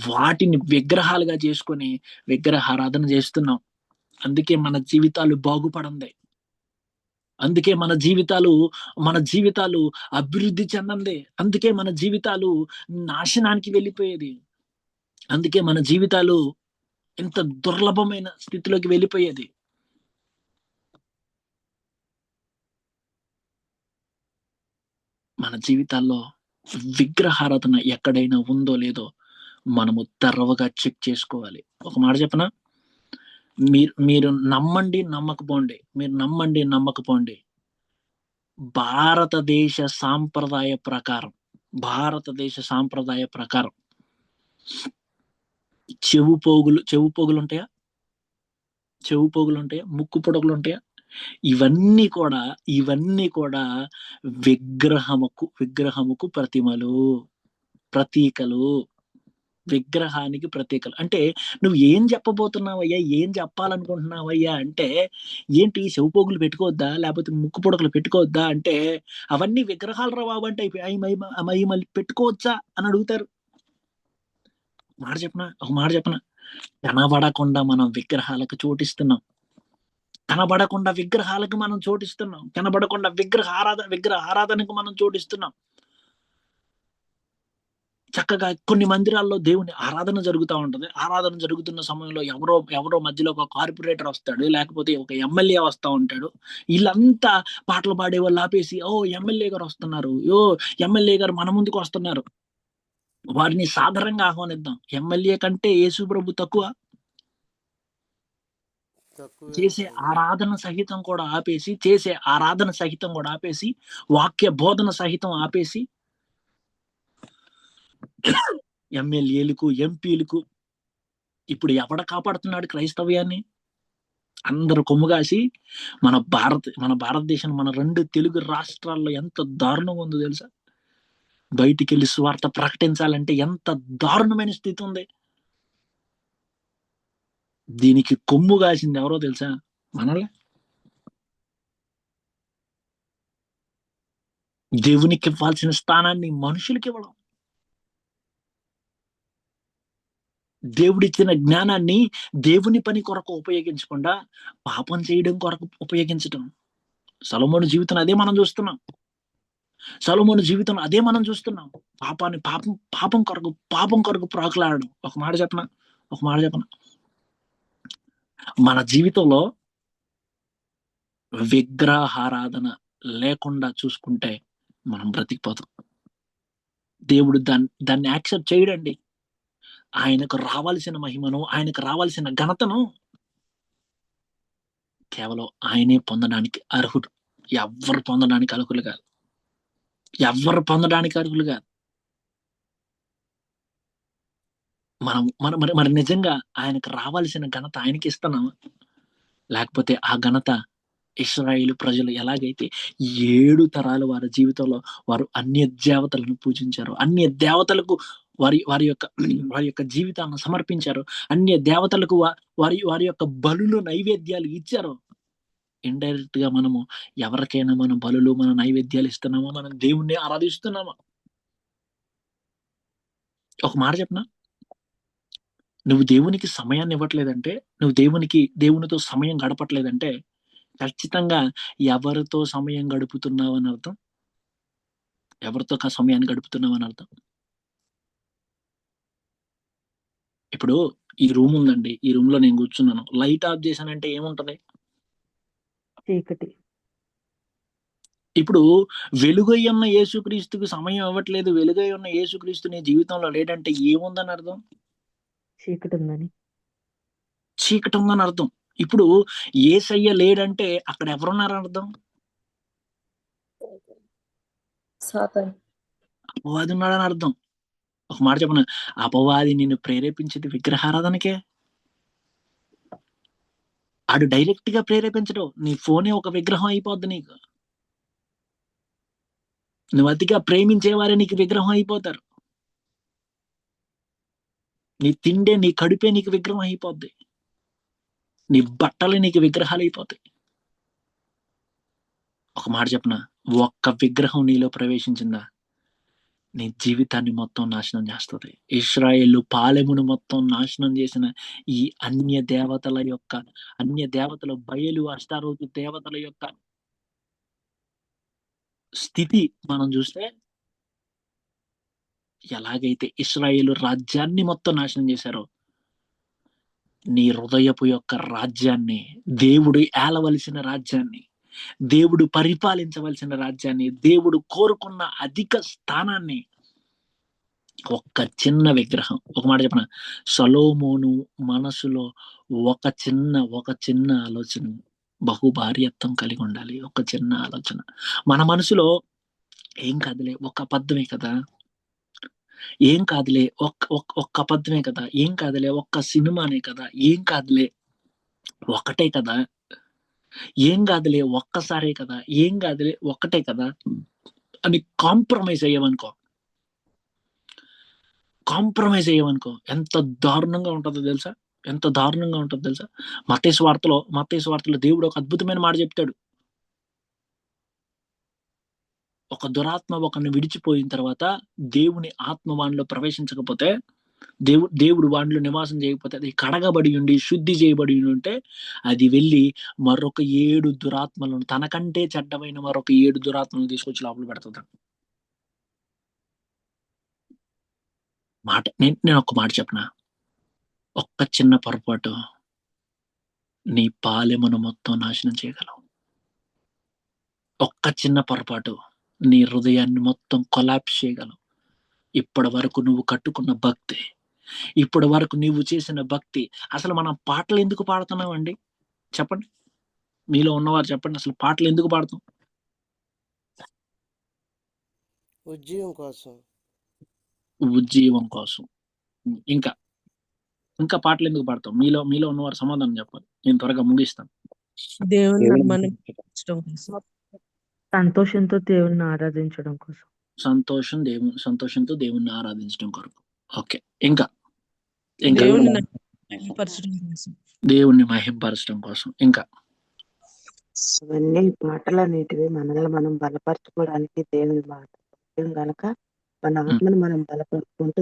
వాటిని విగ్రహాలుగా చేసుకొని విగ్రహారాధన చేస్తున్నాం. అందుకే మన జీవితాలు బాగుపడంది. అందుకే మన జీవితాలు అభివృద్ధి చెందంది. అందుకే మన జీవితాలు నాశనానికి వెళ్ళిపోయేది. అందుకే మన జీవితాలు ఇంత దుర్లభమైన స్థితిలోకి వెళ్ళిపోయేది. మన జీవితాల్లో విగ్రహారాధన ఎక్కడైనా ఉందో లేదో మనము తెరవగా చెక్ చేసుకోవాలి. ఒక మాట చెప్పనా, మీరు నమ్మండి నమ్మకపోండి, మీరు నమ్మండి నమ్మకపోండి, భారతదేశ సాంప్రదాయ ప్రకారం చెవు పోగులు ఉంటాయా, ముక్కు పొడగులు ఉంటాయా, ఇవన్నీ కూడా విగ్రహముకు ప్రతీకలు, విగ్రహానికి ప్రతీకలు. అంటే నువ్వు ఏం చెప్పబోతున్నావయ్యా, ఏం చెప్పాలనుకుంటున్నావయ్యా అంటే, ఏంటి చెవుపోగులు పెట్టుకోవద్దా, లేకపోతే ముక్కు పొడకలు పెట్టుకోవద్దా అంటే, అవన్నీ విగ్రహాలు రా బాబు అంటే అవి మళ్ళీ పెట్టుకోవచ్చా అని అడుగుతారు. ఒక మాట చెప్పనా, కనబడకుండా మనం విగ్రహాలకు చోటిస్తున్నాం. కనబడకుండా విగ్రహాలకు మనం చోటిస్తున్నాం. కనబడకుండా విగ్రహ ఆరాధనకు మనం చోటిస్తున్నాం. చక్కగా కొన్ని మందిరాల్లో దేవుని ఆరాధన జరుగుతూ ఉంటది. ఆరాధన జరుగుతున్న సమయంలో ఎవరో మధ్యలో ఒక కార్పొరేటర్ వస్తాడు, లేకపోతే ఒక ఎమ్మెల్యే వస్తా ఉంటాడు. వీళ్ళంతా పాటలు పాడే వాళ్ళు ఆపేసి, ఓ ఎమ్మెల్యే గారు వస్తున్నారు, ఎమ్మెల్యే గారు మన ముందుకు వస్తున్నారు, వారిని సాదరంగా ఆహ్వానిద్దాం. ఎమ్మెల్యే కంటే యేసు ప్రభు తక్కువ? చేసే ఆరాధన సహితం కూడా ఆపేసి, వాక్య బోధన సహితం ఆపేసి, ఎమ్మెల్యేలకు, ఎంపీలకు ఇప్పుడు ఎవడ కాపాడుతున్నాడు క్రైస్తవ్యాన్ని? అందరూ కొమ్ముగాసి మన భారతదేశం, మన 2 తెలుగు రాష్ట్రాల్లో ఎంత దారుణంగా ఉందో తెలుసా? బయటికి వెళ్ళి సువార్త ప్రకటించాలంటే ఎంత దారుణమైన స్థితి ఉంది. దీనికి కొమ్ము కాసింది ఎవరో తెలుసా? మనలే. దేవునికి ఇవ్వాల్సిన స్థానాన్ని మనుషులకి ఇవ్వడం, దేవుడిచ్చిన జ్ఞానాన్ని దేవుని పని కొరకు ఉపయోగించకుండా పాపం చేయడం కొరకు ఉపయోగించడం. సొలొమోను జీవితం అదే మనం చూస్తున్నాం. పాపం కొరకు ప్రాకులాడడం. ఒక మాట చెప్పనా, మన జీవితంలో విగ్రహారాధన లేకుండా చూసుకుంటే మనం బ్రతికిపోతాం. దేవుడు దాన్ని యాక్సెప్ట్ చేయడండి. ఆయనకు రావాల్సిన మహిమను, ఆయనకు రావాల్సిన ఘనతను కేవలం ఆయనే పొందడానికి అర్హుడు. ఎవ్వరు పొందడానికి అర్హులు కాదు. మనం నిజంగా ఆయనకు రావాల్సిన ఘనత ఆయనకి ఇస్తున్నామా? లేకపోతే ఆ ఘనత ఇశ్రాయేలు ప్రజలు ఎలాగైతే 7 తరాలు వారి జీవితంలో వారు అన్య దేవతలను పూజించారు, అన్య దేవతలకు వారి యొక్క జీవితాన్ని సమర్పించారు, అన్య దేవతలకు వారి యొక్క బలులు, నైవేద్యాలు ఇచ్చారు. ఇండైరెక్ట్ గా మనము ఎవరికైనా మన బలులు, మన నైవేద్యాలు ఇస్తున్నామా? మనం దేవుణ్ణి ఆరాధిస్తున్నామా? ఒక మాట చెప్పనా, నువ్వు దేవునికి సమయాన్ని ఇవ్వట్లేదంటే, నువ్వు దేవునితో సమయం గడపట్లేదంటే ఖచ్చితంగా ఎవరితో సమయం గడుపుతున్నావని అర్థం. సమయాన్ని గడుపుతున్నావని అర్థం. ఇప్పుడు ఈ రూమ్ ఉందండి, ఈ రూమ్ లో నేను కూర్చున్నాను, లైట్ ఆఫ్ చేశానంటే ఏముంటది? చీకటి. ఇప్పుడు వెలుగై ఉన్న యేసుక్రీస్తుకు సమయం ఇవ్వట్లేదు, వెలుగై ఉన్న యేసుక్రీస్తు నీ జీవితంలో లేడంటే ఏముందని అర్థం? చీకటి ఉందని. చీకటి ఉందని అర్థం. ఇప్పుడు యేసయ్య లేడంటే అక్కడ ఎవరున్నారని అర్థం? అపవాది ఉన్నాడని అర్థం. ఒక మాట చెప్పన, అపవాది నిన్ను ప్రేరేపించేది విగ్రహారాధనకే. ఆడు డైరెక్ట్ గా ప్రేరేపించడు, నీ ఫోనే ఒక విగ్రహం అయిపోద్ది నీకు. నువ్వు అతిగా ప్రేమించేవారే నీకు విగ్రహం అయిపోతారు. నీ తిండే, నీ కడుపే నీకు విగ్రహం అయిపోద్ది. నీ బట్టలు నీకు విగ్రహాలు అయిపోతాయి. ఒక మాట చెప్పన, ఒక్క విగ్రహం నీలో ప్రవేశించిందా నీ జీవితాన్ని మొత్తం నాశనం చేస్తుంది. ఇశ్రాయేలు పాలెమును మొత్తం నాశనం చేసిన ఈ అన్య దేవతల బయలు అష్టారోతు దేవతల యొక్క స్థితి మనం చూస్తే, ఎలాగైతే ఇశ్రాయేలు రాజ్యాన్ని మొత్తం నాశనం చేశారో, నీ హృదయపు యొక్క రాజ్యాన్ని, దేవుడు ఏలవలసిన రాజ్యాన్ని, దేవుడు పరిపాలించవలసిన రాజ్యాన్ని, దేవుడు కోరుకున్న అధిక స్థానాన్ని ఒక్క చిన్న విగ్రహం. ఒక మాట చెప్పన, సొలొమోను మనసులో ఒక చిన్న ఆలోచన, బహుభార్యత్వం కలిగి ఉండాలి. ఒక చిన్న ఆలోచన మన మనసులో, ఏం కాదులే ఒక అబద్ధమే కదా, ఏం కాదులే ఒక్క అబద్ధమే కదా, ఏం కాదులే ఒక్క సినిమానే కదా, ఏం కాదులే ఒకటే కదా, ఏం కాదులే ఒక్కసారే కదా, ఏం కాదులే ఒక్కటే కదా అని కాంప్రమైజ్ అయ్యామనుకో, ఎంత దారుణంగా ఉంటుందో తెలుసా? ఎంత దారుణంగా ఉంటుందో తెలుసా? మత్తయి సువార్తలో దేవుడు ఒక అద్భుతమైన మాట చెప్తాడు. ఒక దురాత్మ ఒకరిని విడిచిపోయిన తర్వాత, దేవుని ఆత్మ వానిలో ప్రవేశించకపోతే, దేవుడు వానిలో నివాసం చేయకపోతే, అది కడగబడి ఉండి శుద్ధి చేయబడి ఉంటే, అది వెళ్ళి మరొక 7 దురాత్మలను, తనకంటే చెడ్డమైన మరొక 7 దురాత్మలను తీసుకొచ్చి లోపల పెడుతుంది. నేను ఒక మాట చెప్పనా, ఒక్క చిన్న పొరపాటు నీ పాలెమును మొత్తం నాశనం చేయగలవు. ఒక్క చిన్న పొరపాటు నీ హృదయాన్ని మొత్తం కొలాప్స్ చేయగలవు. ఇప్పటి వరకు నువ్వు కట్టుకున్న భక్తి, ఇప్పటి వరకు నువ్వు చేసిన భక్తి, అసలు మనం పాటలు ఎందుకు పాడుతున్నాం అండి? చెప్పండి, మీలో ఉన్నవారు చెప్పండి, అసలు పాటలు ఎందుకు పాడుతాం? ఉజ్జీవం కోసం. ఇంకా పాటలు ఎందుకు పాడతాం? మీలో ఉన్నవారు సమాధానం చెప్పాలి, నేను త్వరగా ముగిస్తాను. సంతోషంతో దేవుణ్ణి ఆరాధించడం కోసం. సంతోషంతో దేవుణ్ణి ఆరాధించడం కొరకు. ఓకే, ఇంకా దేవుణ్ణి మహింపరచడం కోసం. ఇంకా అవన్నీ పాటలనేటివి మనల్ని మనం బలపరచుకోవడానికి దేవుని మాట గనక మన ఆత్మను మనం బలపరుచుకుంటూ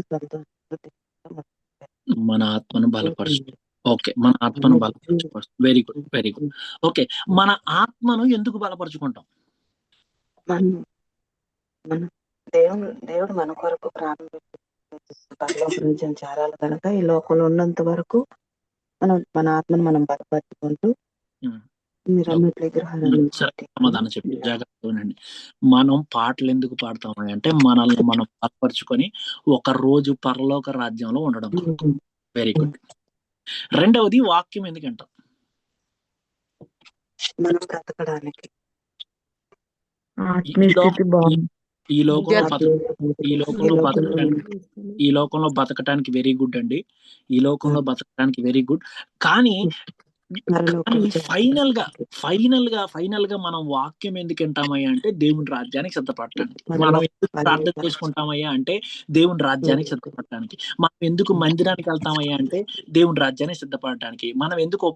మన ఆత్మను బలపరుచు. ఓకే, మన ఆత్మను బలపరచుకోవచ్చు. Very good, very good. Okay, మన ఆత్మను ఎందుకు బలపరుచుకుంటాం? దేవుడు మన కొరకు ప్రారంభించిన చారాలు కనుక ఈ లోకంలో ఉన్నంత వరకు మన ఆత్మను మనం బలపరుచుకుంటూ సమాధానం చెప్పి జాగ్రత్తగా ఉండండి. మనం పాటలు ఎందుకు పాడతామని అంటే, మనల్ని మనం బలపరుచుకొని ఒక రోజు పరలోక రాజ్యంలో ఉండడం. Very good. రెండవది, వాక్యం ఎందుకంటాం? మనం బ్రతకడానికి. ఈ లోకంలో బతకటానికి వెరీ గుడ్ అండి. ఈ లోకంలో బతకటానికి వెరీ గుడ్. కానీ ఫైనల్ గా మనం వాక్యం ఎందుకు వింటామయ్యా అంటే, దేవుని రాజ్యానికి సిద్ధపడటానికి. మనం ఎందుకు ప్రార్థన చేసుకుంటామయ్యా అంటే, దేవుని రాజ్యానికి సిద్ధపడటానికి. మనం ఎందుకు మందిరానికి వెళ్తామయ్యా అంటే, దేవుని రాజ్యానికి సిద్ధపడటానికి. మనం ఎందుకు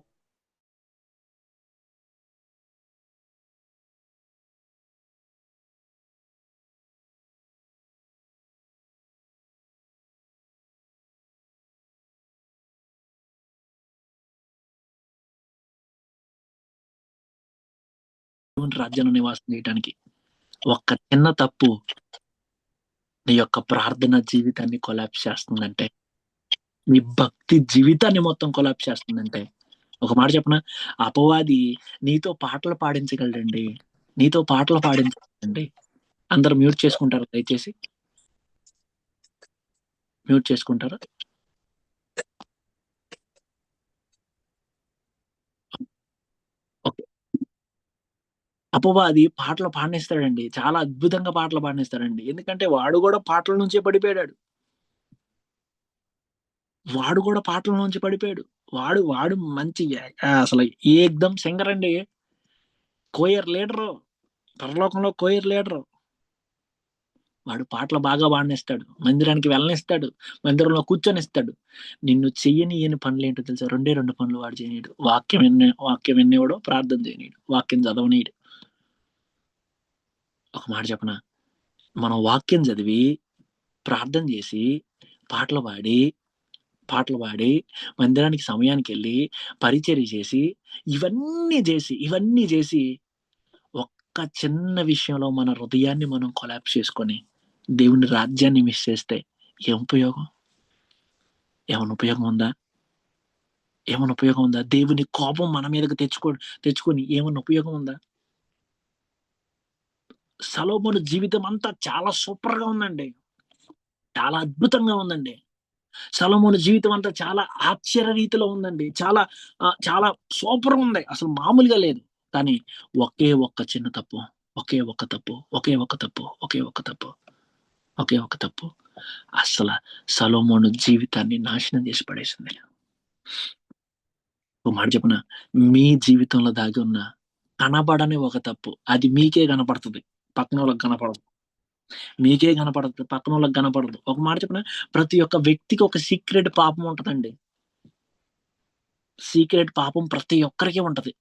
రాజ్యంలో నివాసం చేయడానికి. ఒక్క చిన్న తప్పు నీ యొక్క ప్రార్థన జీవితాన్ని కొలాప్స్ చేస్తుందంటే, నీ భక్తి జీవితాన్ని మొత్తం కొలాప్స్ చేస్తుందంటే, ఒక మాట చెప్పనా, అపవాది నీతో పాటలు పాడించగలడండి, నీతో పాటలు పాడించండి. అందరూ మ్యూట్ చేసుకుంటారా దయచేసి? మ్యూట్ చేసుకుంటారా? ఓకే. అపవాది పాటలు పాడనిస్తాడండి. చాలా అద్భుతంగా పాటలు పాడనిస్తాడండి. ఎందుకంటే వాడు కూడా పాటల నుంచే పడిపోయాడు. వాడు వాడు మంచి అసలు ఏకదం సింగర్ అండి. Coir leader. పరలోకంలో కోయర్ లీడరు. వాడు పాటలు బాగా పాడనిస్తాడు. మందిరానికి వెళ్ళనిస్తాడు. మందిరంలో కూర్చొనిస్తాడు. నిన్ను చెయ్యనియని పనులేంటో తెలుసా? 2 పనులు వాడు చేయనీయడు. వాక్యం వినేవాడు, ప్రార్థన చేయనీయడు. వాక్యం చదవనీయడు. ఒక మాట చెప్పనా? మనం వాక్యం చదివి, ప్రార్థన చేసి, పాటలు పాడి, మందిరానికి సమయానికి వెళ్ళి, పరిచర్య చేసి, ఇవన్నీ చేసి ఒక్క చిన్న విషయంలో మన హృదయాన్ని మనం కొలాప్స్ చేసుకొని దేవుని రాజ్యాన్ని మిస్ చేస్తే ఏం ఉపయోగం? ఏమైనా ఉపయోగం ఉందా? దేవుని కోపం మన మీదకి తెచ్చుకొని ఏమైనా ఉపయోగం ఉందా? సొలొమోను జీవితం అంతా చాలా సూపర్ గా ఉందండి. చాలా అద్భుతంగా ఉందండి. సొలొమోను జీవితం అంతా చాలా ఆశ్చర్య రీతిలో ఉందండి. చాలా సూపర్ ఉంది. అసలు మామూలుగా లేదు. కానీ ఒకే ఒక్క చిన్న తప్పు, అసలు సొలొమోను జీవితాన్ని నాశనం చేసి పడేసింది. ఒక మాట చెప్పనా? మీ జీవితంలో దాగి ఉన్న కనబడని ఒక తప్పు, అది మీకే కనపడుతుంది, పక్కన వాళ్ళకి కనపడదు. మీకే కనపడుతుంది, పక్కన వాళ్ళకి కనపడదు. ఒక మాట చెప్పనా? ప్రతి ఒక్క వ్యక్తికి ఒక సీక్రెట్ పాపం ఉంటదండి. సీక్రెట్ పాపం ప్రతి ఒక్కరికి ఉంటది.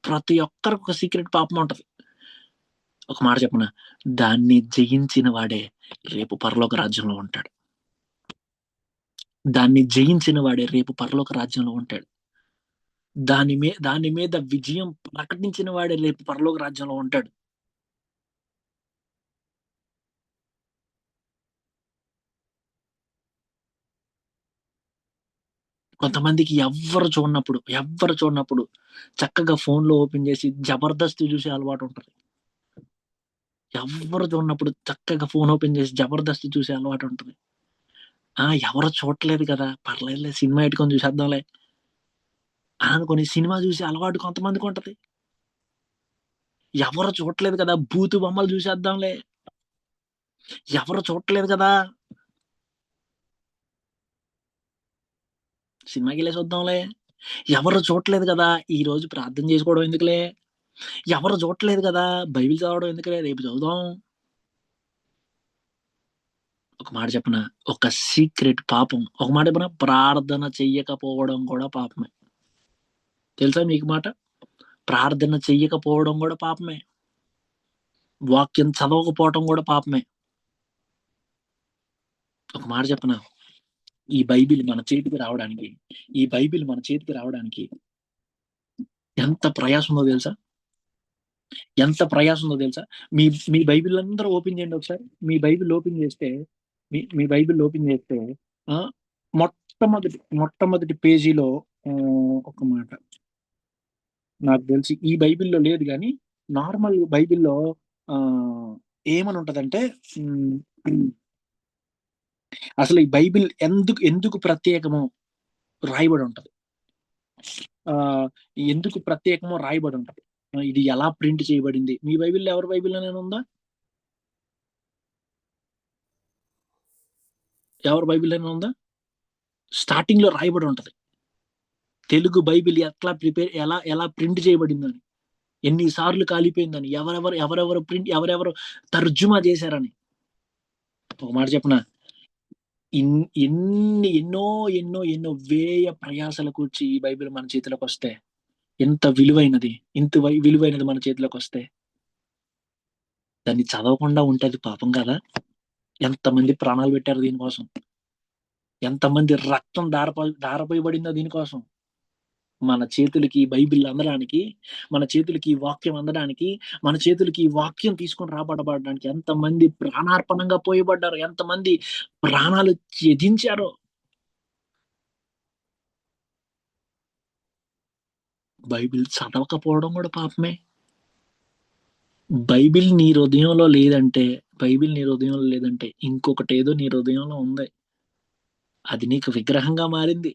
ప్రతి ఒక్కరికి ఒక సీక్రెట్ పాపం ఉంటది. ఒక మాట చెప్పనా? దాన్ని జయించిన వాడే రేపు పరలోక రాజ్యంలో ఉంటాడు. దాని మీద విజయం ప్రకటించిన వాడే రేపు పరలోక రాజ్యంలో ఉంటాడు. కొంతమందికి ఎవ్వరు చూడనప్పుడు చక్కగా ఫోన్ లో ఓపెన్ చేసి జబర్దస్త్ చూసే అలవాటు ఉంటది. ఎవ్వరు చూడనప్పుడు చక్కగా ఫోన్ ఓపెన్ చేసి జబర్దస్త్ చూసే అలవాటు ఉంటది. ఎవరు చూడట్లేదు కదా, పర్లేదులే సినిమా పెట్టుకొని చూసేద్దాంలే అనుకొని సినిమా చూసే అలవాటు కొంతమందికి ఉంటది. ఎవరు చూడట్లేదు కదా, బూతు బొమ్మలు చూసేద్దాంలే, ఎవరు చూడట్లేదు కదా, సినిమాకి వెళ్ళేసి వద్దాంలే, ఎవరు చూడట్లేదు కదా, ఈ రోజు ప్రార్థన చేసుకోవడం ఎందుకులే, ఎవరు చూడట్లేదు కదా, బైబిల్ చదవడం ఎందుకులే, రేపు చదువుదాం. ఒక మాట చెప్పనా? ఒక సీక్రెట్ పాపం. ఒక మాట చెప్పనా? ప్రార్థన చెయ్యకపోవడం కూడా పాపమే. తెలుసా మీకు మాట? ప్రార్థన చెయ్యకపోవడం కూడా పాపమే. వాక్యం చదవకపోవడం కూడా పాపమే. ఒక మాట చెప్పనా? ఈ బైబిల్ మన చేతికి రావడానికి ఎంత ప్రయాసం ఉందో తెలుసా? మీ బైబిల్ అందరూ ఓపెన్ చేయండి ఒకసారి. మీ బైబిల్ ఓపెన్ చేస్తే మొట్టమొదటి పేజీలో ఒక మాట, నాకు తెలిసి ఈ బైబిల్లో లేదు కానీ నార్మల్ బైబిల్లో ఏమని ఉంటదంటే, అసలు ఈ బైబిల్ ఎందుకు ప్రత్యేకమో రాయబడి ఉంటది. ఎందుకు ప్రత్యేకమో రాయబడి ఉంటది. ఇది ఎలా ప్రింట్ చేయబడింది. మీ బైబిల్లో ఎవరి బైబిల్లోనైనా ఉందా? ఎవరి బైబిల్లోనైనా ఉందా? స్టార్టింగ్ లో రాయబడి ఉంటది తెలుగు బైబిల్ ఎలా ప్రింట్ చేయబడిందని, ఎన్నిసార్లు కాలిపోయిందని, ఎవరెవరు తర్జుమా చేశారని. ఒక మాట చెప్పనా? ఎన్నో వేయ ప్రయాసలకు వచ్చి ఈ బైబిల్ మన చేతిలోకి వస్తే ఇంత విలువైనది మన చేతిలోకి వస్తే దాన్ని చదవకుండా ఉంటది పాపం కదా? ఎంతమంది ప్రాణాలు పెట్టారు దీనికోసం, ఎంతమంది రక్తం దారపోయబడిందో దీనికోసం. మన చేతులకి బైబిల్ అందడానికి, మన చేతులకి వాక్యం అందడానికి, మన చేతులకి వాక్యం తీసుకొని రాబడబడడానికి ఎంతమంది ప్రాణార్పణంగా పోయబడ్డారు, ఎంతమంది ప్రాణాలు త్యజించారో. బైబిల్ చదవకపోవడం కూడా పాపమే. బైబిల్ నీ హృదయంలో లేదంటే ఇంకొకటి ఏదో నీ హృదయంలో ఉంది. అది నీకు విగ్రహంగా మారింది.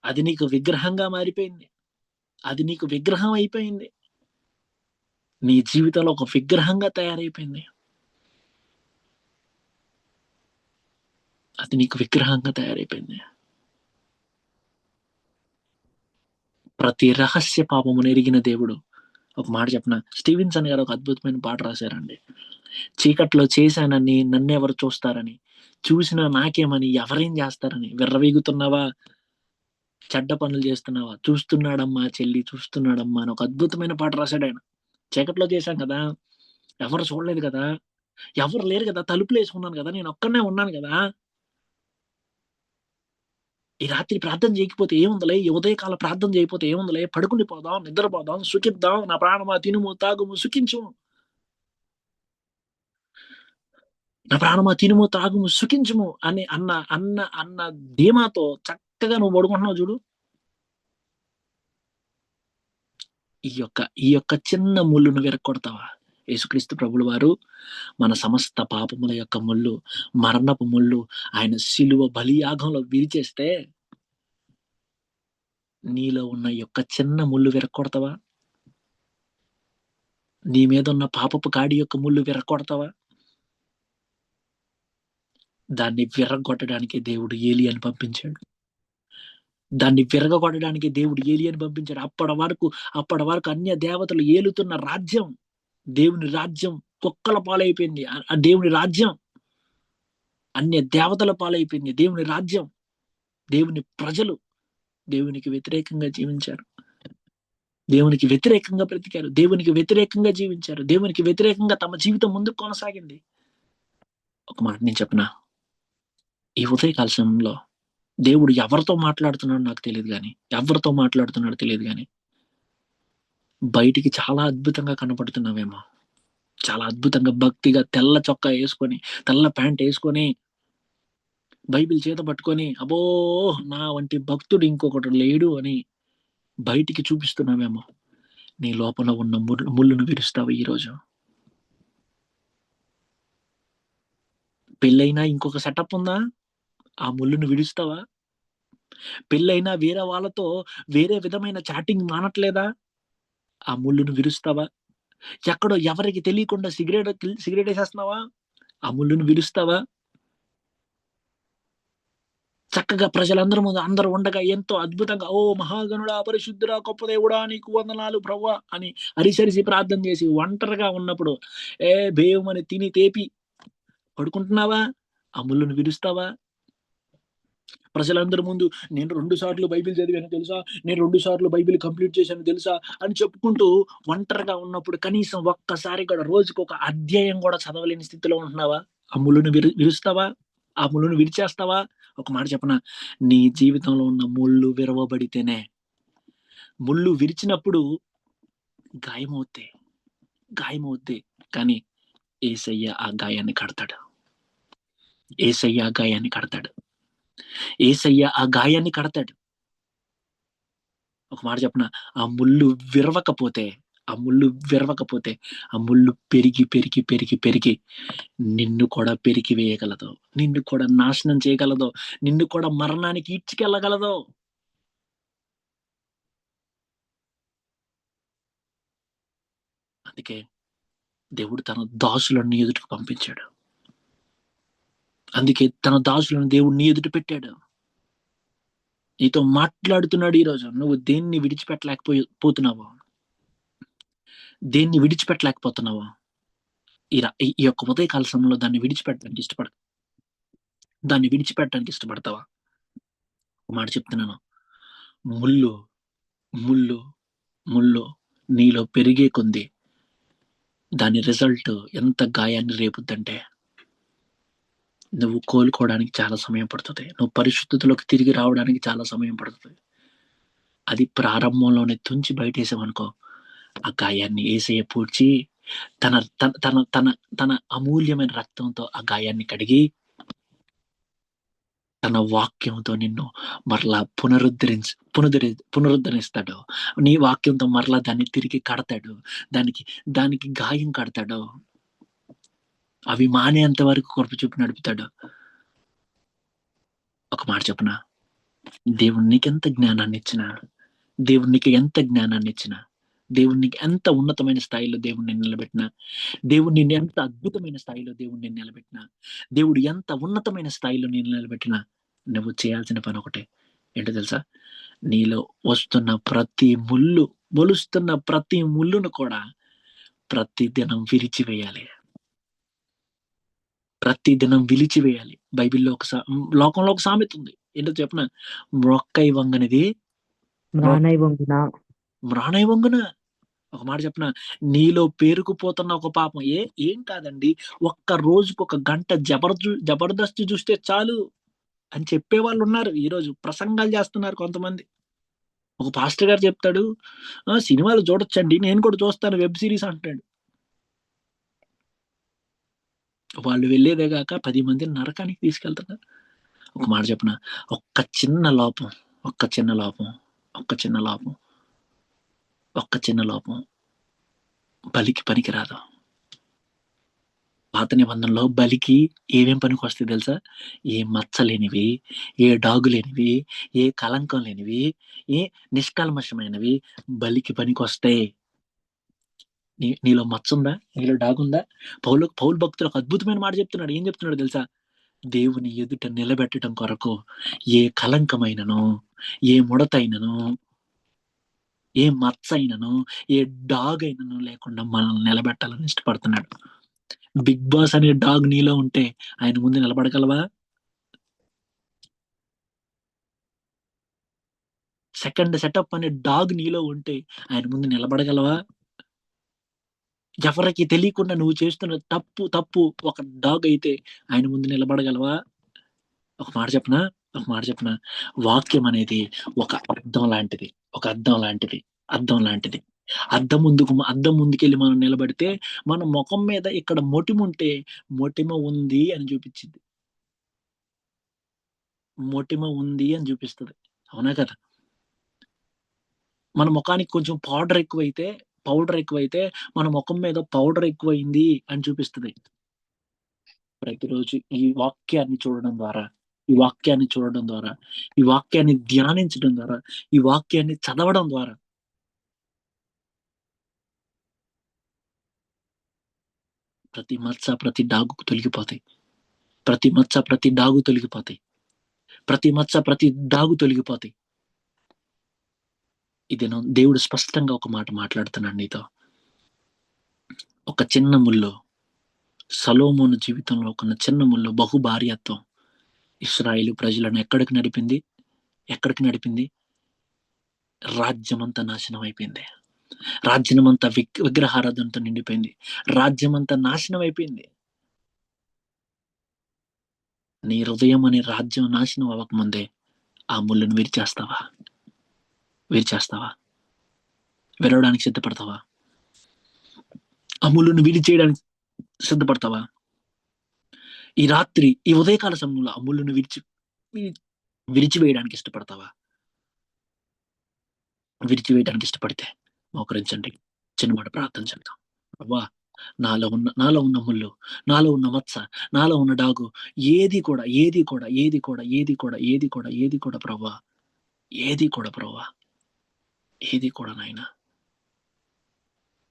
అది నీకు విగ్రహంగా మారిపోయింది. అది నీకు విగ్రహం అయిపోయింది. నీ జీవితంలో ఒక విగ్రహంగా తయారైపోయింది. అది నీకు విగ్రహంగా తయారైపోయింది. ప్రతి రహస్య పాపమును ఎరిగిన దేవుడు. ఒక మాట చెప్పనా, స్టీవెన్సన్ గారు ఒక అద్భుతమైన పాట రాశారండి. చీకట్లో చేశానని నన్నెవరు చూస్తారని, చూసినా నాకేమని ఎవరేం చేస్తారని, విర్రవీగుతున్నావా, చెడ్డ పనులు చేస్తున్నావా, చూస్తున్నాడమ్మా చెల్లి చూస్తున్నాడమ్మా అని ఒక అద్భుతమైన పాట రాశాడు ఆయన. చీకట్లో చేశాం కదా, ఎవరు చూడలేదు కదా, ఎవరు లేరు కదా, తలుపులు వేసుకున్నాను కదా, నేను ఒక్కనే ఉన్నాను కదా, ఈ రాత్రి ప్రార్థన చేయకపోతే ఏముందలే, ఈ ఉదయకాల ప్రార్థన చేయకపోతే ఏముందలే, పడుకుని పోదాం, నిద్రపోదాం, సుఖిద్దాం, నా ప్రాణమా తినుము తాగుము సుఖించుము, నా ప్రాణమా తినుము తాగుము సుఖించుము అని అన్న అన్న అన్న ధీమాతో చక్కగా నువ్వు పడుకుంటున్నావు చూడు. ఈ యొక్క చిన్న ముళ్ళును విరక్కొడతావా? యేసుక్రీస్తు ప్రభుల వారు మన సమస్త పాపముల యొక్క ముళ్ళు, మరణపు ముళ్ళు ఆయన శిలువ బలియాగంలో విరిచేస్తే నీలో ఉన్న యొక్క చిన్న ముళ్ళు విరక్కొడతావా? నీ మీద ఉన్న పాపపు కాడి యొక్క ముళ్ళు విరక్కొడతావా? దాన్ని విరగొట్టడానికి దేవుడు ఏలియాని పంపించాడు. అప్పటి వరకు అన్య దేవతలు ఏలుతున్న రాజ్యం, దేవుని రాజ్యం కుక్కల పాలైపోయింది. ఆ దేవుని రాజ్యం అన్య దేవతల పాలైపోయింది. దేవుని రాజ్యం, దేవుని ప్రజలు దేవునికి వ్యతిరేకంగా జీవించారు, దేవునికి వ్యతిరేకంగా బ్రతికారు, దేవునికి వ్యతిరేకంగా జీవించారు, దేవునికి వ్యతిరేకంగా తమ జీవితం ముందుకు కొనసాగింది. ఒక మాట నేను చెప్పనా, ఈ ఉదయకాల సమయంలో దేవుడు ఎవరితో మాట్లాడుతున్నాడో నాకు తెలియదు కానీ బయటికి చాలా అద్భుతంగా కనపడుతున్నావేమో, చాలా అద్భుతంగా భక్తిగా తెల్ల చొక్కా వేసుకొని, తెల్ల ప్యాంట్ వేసుకొని, బైబిల్ చేత పట్టుకొని, అబ్బో నా వంటి భక్తుడు ఇంకొకటి లేడు అని బయటికి చూపిస్తున్నావేమో. నీ లోపల ఉన్న ముళ్ళును విరుస్తావు ఈరోజు. పెళ్ళైనా ఇంకొక సెటప్ ఉందా, ఆ ముళ్ళును విడుస్తావా? పెళ్ళైనా వేరే వాళ్ళతో వేరే విధమైన చాటింగ్ మానట్లేదా, ఆ ముళ్ళును విరుస్తావా? ఎక్కడో ఎవరికి తెలియకుండా సిగరెట్ వేసేస్తున్నావా, ఆ ముళ్ళును విరుస్తావా? చక్కగా ప్రజలందరి ముందు అందరూ ఉండగా ఎంతో అద్భుతంగా ఓ మహాగణుడా, పరిశుద్ధుడా, గొప్ప దేవుడా, నీకు వందనాలు ప్రభువా అని అరిసరిసి ప్రార్థన చేసి ఒంటరిగా ఉన్నప్పుడు భేమని తిని తేపి పడుకుంటున్నావా? ఆ ముళ్ళును విరుస్తావా? ప్రజలందరి ముందు నేను 2 సార్లు బైబిల్ చదివాను తెలుసా, నేను 2 సార్లు బైబిల్ కంప్లీట్ చేశాను తెలుసా అని చెప్పుకుంటూ ఒంటరిగా ఉన్నప్పుడు కనీసం ఒక్కసారి కూడా రోజుకు ఒక అధ్యాయం కూడా చదవలేని స్థితిలో ఉంటున్నావా? ఆ ముళ్ళును విరుస్తావా? ఆ ముళ్ళును విరిచేస్తావా? ఒక మాట చెప్పనా, నీ జీవితంలో ఉన్న ముళ్ళు విరవబడితేనే, ముళ్ళు విరిచినప్పుడు గాయమవుద్ది కానీ యేసయ్య ఆ గాయాన్ని కడతాడు. యేసయ్య ఆ గాయాన్ని కడతాడు. ఒక మాట చెప్పనా, ఆ ముళ్ళు విరవకపోతే ఆ ముళ్ళు పెరిగి నిన్ను కూడా పెరికి వేయగలదు, నిన్ను కూడా నాశనం చేయగలదు, నిన్ను కూడా మరణానికి ఈడ్చుకెళ్ళగలదు. అందుకే దేవుడు తన దాసులను నీ ఎదుటికి పంపించాడు. అందుకే తన దాసులను దేవుడు నీ ఎదుట పెట్టాడు. నీతో మాట్లాడుతున్నాడు ఈరోజు. నువ్వు దేన్ని విడిచిపెట్టలేకపోతున్నావో, ఈ యొక్క ఉదయకాల సమయంలో దాన్ని విడిచిపెట్టడానికి ఇష్టపడతావా? ఒక మాట చెప్తున్నాను, ముళ్ళు నీలో పెరిగే కొంది దాని రిజల్ట్ ఎంత గాయాన్ని రేపుద్దంటే నువ్వు కోలుకోవడానికి చాలా సమయం పడుతుంది, నువ్వు పరిశుద్ధతలోకి తిరిగి రావడానికి చాలా సమయం పడుతుంది. అది ప్రారంభంలోనే తుంచి బయటేసామనుకో, ఆ గాయాన్ని యేసయ్య పూడ్చి తన అమూల్యమైన రక్తంతో ఆ గాయాన్ని కడిగి తన వాక్యంతో నిన్ను మరలా పునరుద్ధరిస్తాడు. నీ వాక్యంతో మరలా దాన్ని తిరిగి కడతాడు. దానికి గాయం కడతాడు. అవి మానేంత వరకు కృప చూపి నడుపుతాడు. ఒక మాట చెప్పున, దేవుడు నీకెంత జ్ఞానాన్ని ఇచ్చినా, దేవుడు నీకు ఎంత జ్ఞానాన్ని ఇచ్చినా, దేవుడు నీకు ఎంత ఉన్నతమైన స్థాయిలో దేవుడిని నిలబెట్టినా, దేవుడు నిన్ను ఎంత అద్భుతమైన స్థాయిలో దేవుడిని నిలబెట్టినా, దేవుడు ఎంత ఉన్నతమైన స్థాయిలో నేను నిలబెట్టినా, నువ్వు చేయాల్సిన పని ఒకటే ఏంటో తెలుసా? నీలో వస్తున్న ప్రతి ముళ్ళు, మొలుస్తున్న ప్రతి ముళ్ళును కూడా ప్రతిదినం విరిచివేయాలి. ప్రతిదినం విలిచివేయాలి. బైబిల్లో లోకంలో ఒక సామెత ఉంది. ఏంటో చెప్పిన, మొక్కై వంగనిది మ్రాణై వంగున. ఒక మాట చెప్పిన, నీలో పేరుకుపోతున్న ఒక పాపం ఏం కాదండి, ఒక్క రోజుకు 1 గంట జబర్దస్త్ చూస్తే చాలు అని చెప్పే వాళ్ళు ఉన్నారు. ఈరోజు ప్రసంగాలు చేస్తున్నారు కొంతమంది. ఒక పాస్టర్ గారు చెప్తాడు, సినిమాలు చూడొచ్చండి, నేను కూడా చూస్తాను వెబ్ సిరీస్ అంటాడు. వాళ్ళు వెళ్ళేదే కాక 10 మందిని నరకానికి తీసుకెళ్తున్నారు. ఒక మాట చెప్పిన, ఒక్క చిన్న లోపం బలికి పనికిరాదు. పాత నిబంధనలో బలికి ఏమేం పనికి వస్తాయి తెలుసా? ఏ మచ్చ లేనివి, ఏ డాగు లేనివి, ఏ కలంకం లేనివి, ఏ నిష్కల్మషమైనవి బలికి పనికి వస్తాయి. నీలో మచ్చ ఉందా? నీలో డాగుందా? పౌలు భక్తులు ఒక అద్భుతమైన మాట చెప్తున్నాడు. ఏం చెప్తున్నాడు తెలుసా? దేవుని ఎదుట నిలబెట్టడం కొరకు ఏ కలంకమైనను, ఏ ముడతైనను, ఏ మచ్చ అయినను, ఏ డాగ్ అయినను లేకుండా మనల్ని నిలబెట్టాలని ఇష్టపడుతున్నాడు. బిగ్ బాస్ అనే డాగ్ నీలో ఉంటే ఆయన ముందు నిలబడగలవా? సెకండ్ సెటప్ అనే డాగ్ నీలో ఉంటే ఆయన ముందు నిలబడగలవా? ఎవరికి తెలియకుండా నువ్వు చేస్తున్న తప్పు ఒక డాగ్ అయితే ఆయన ముందు నిలబడగలవా? ఒక మాట చెప్పనా, వాక్యం అనేది ఒక అద్దం లాంటిది. అద్దం ముందుకెళ్ళి మనం నిలబడితే మన ముఖం మీద ఇక్కడ మొటిముంటే మొటిమ ఉంది అని చూపించింది. చూపిస్తుంది. అవునా కదా? మన ముఖానికి కొంచెం పౌడర్ ఎక్కువైతే మన ముఖం మీద పౌడర్ ఎక్కువైంది అని చూపిస్తుంది. ప్రతిరోజు ఈ వాక్యాన్ని చూడడం ద్వారా, ఈ వాక్యాన్ని ధ్యానించడం ద్వారా, ఈ వాక్యాన్ని చదవడం ద్వారా ప్రతి మచ్చ ప్రతి డాగు తొలగిపోతాయి. ఇది దేవుడు స్పష్టంగా ఒక మాట మాట్లాడుతున్నాడు నీతో. ఒక చిన్న ముళ్ళు, సొలొమోను జీవితంలో ఒక చిన్న ముళ్ళు, బహుభార్యత్వం ఇశ్రాయేలు ప్రజలను ఎక్కడికి నడిపింది? రాజ్యమంతా నాశనం అయిపోయింది. రాజ్యమంతా విగ్రహారాధనతో నిండిపోయింది. రాజ్యమంతా నాశనం అయిపోయింది. నీ హృదయం అనే రాజ్యం నాశనం అవ్వకముందే ఆ ముళ్ళను విరిచేస్తావా? విరవడానికి సిద్ధపడతావా? ఆ ముళ్ళను విరిచేయడానికి సిద్ధపడతావా? ఈ రాత్రి, ఈ ఉదయకాల సమయంలో ఆ ముళ్ళను విరిచివేయడానికి ఇష్టపడతావా? విరిచివేయడానికి ఇష్టపడితే మోకరించండి, చిన్నమాట ప్రార్థన చేద్దాం. అవ్వా, నాలో ఉన్న ముళ్ళు, నాలో ఉన్న మచ్చ, నాలో ఉన్న డాగు ఏది కూడా ప్రవ్వా, ఏది కూడా నాయన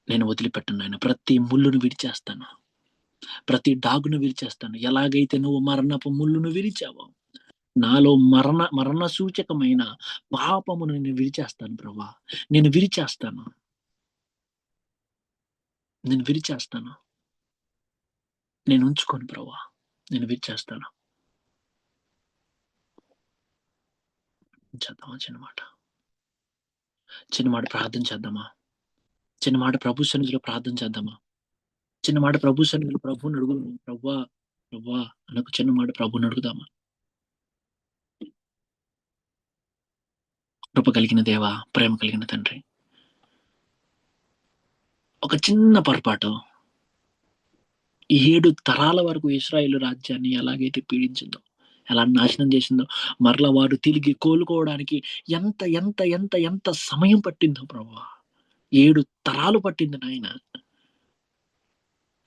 నేను వదిలిపెట్టను నాయన. ప్రతి ముళ్ళును విరిచేస్తాను, ప్రతి డాగును విరిచేస్తాను. ఎలాగైతే నువ్వు మరణపు ముళ్ళును విరిచావో, నాలో మరణ సూచకమైన పాపమును నేను విరిచేస్తాను ప్రభా. నేను విరిచేస్తాను. నేను ఉంచుకోను ప్రభా, నేను విరిచేస్తాను. చేద్దామా చిన్నమాట ప్రార్థన చేద్దామా? చిన్నమాట ప్రభు సన్నిధిలో ప్రార్థన చేద్దామా? చిన్నమాట ప్రభు సన్నిధిలో ప్రభువుని అడుగు. ప్రభా అనకు చిన్నమాట ప్రభువుని అడుగుదామా? కృప కలిగిన దేవా, ప్రేమ కలిగిన తండ్రి, ఒక చిన్న పొరపాటు 7 తరాల వరకు ఇశ్రాయేలు రాజ్యాన్ని ఎలాగైతే పీడించిందో, ఎలా నాశనం చేసిందో, మరలా వారు తిరిగి కోలుకోవడానికి ఎంత ఎంత ఎంత ఎంత సమయం పట్టిందో ప్రభువా. 7 తరాలు పట్టింది నాయన.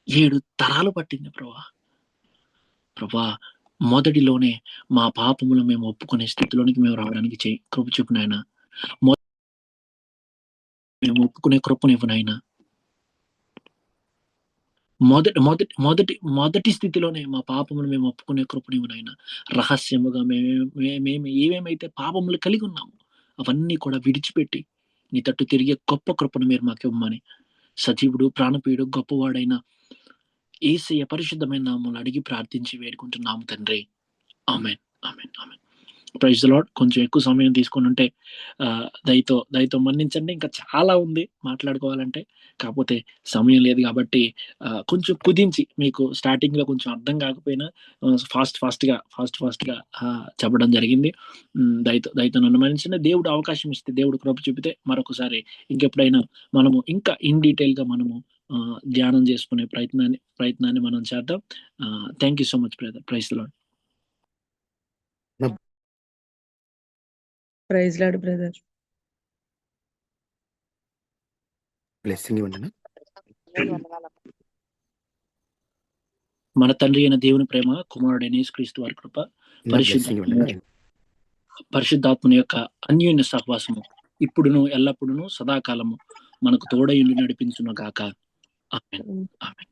7 తరాలు పట్టింది ప్రభా. మొదటిలోనే మా పాపములు మేము ఒప్పుకునే స్థితిలోనికి మేము రావడానికి కృప చూపు నాయన. మేము ఒప్పుకునే కృపనివ్వు నాయన. మొదటి స్థితిలోనే మా పాపములు మేము ఒప్పుకునే కృపనివ్వు నాయన. రహస్యముగా మేము ఏమేమైతే పాపములు కలిగి ఉన్నాము అవన్నీ కూడా విడిచిపెట్టి నీ తట్టు తిరిగే గొప్ప కృపను మీరు మాకు ఇవ్వమని సజీవుడు, ప్రాణప్రియుడు, గొప్పవాడైన యేసయ్య పరిశుద్ధమైన నామములో అడిగి ప్రార్థించి వేడుకుంటున్నాము తండ్రి. Amen, amen, amen. Praise the Lord. కొంచెం ఎక్కువ సమయం తీసుకొని ఉంటే దయతో మన్నించండి. ఇంకా చాలా ఉంది మాట్లాడుకోవాలంటే, కాకపోతే సమయం లేదు కాబట్టి కొంచెం కుదించి మీకు స్టార్టింగ్ లో కొంచెం అర్థం కాకపోయినా ఫాస్ట్ గా చెప్పడం జరిగింది. దయతో నన్ను మన్నించండి. దేవుడు అవకాశం ఇస్తే, దేవుడు కృప చూపితే మరొకసారి ఇంకెప్పుడైనా మనము ఇంకా ఇన్ డీటెయిల్ గా మనము ధ్యానం చేసుకునే ప్రయత్నాన్ని మనం చేద్దాం. Thank you so much brother. Praise the Lord. Praise Lord brother. Blessing ఇవ్వండి. మన తండ్రి అయిన దేవుని ప్రేమ, కుమారుడైన యేసుక్రీస్తు వారి కృప, పరిశుద్ధాత్మని యొక్క అన్యోన్య సహవాసము ఇప్పుడును ఎల్లప్పుడును సదాకాలము మనకు తోడయుండి నడిపించును గాక. ఆమేన్, ఆమేన్.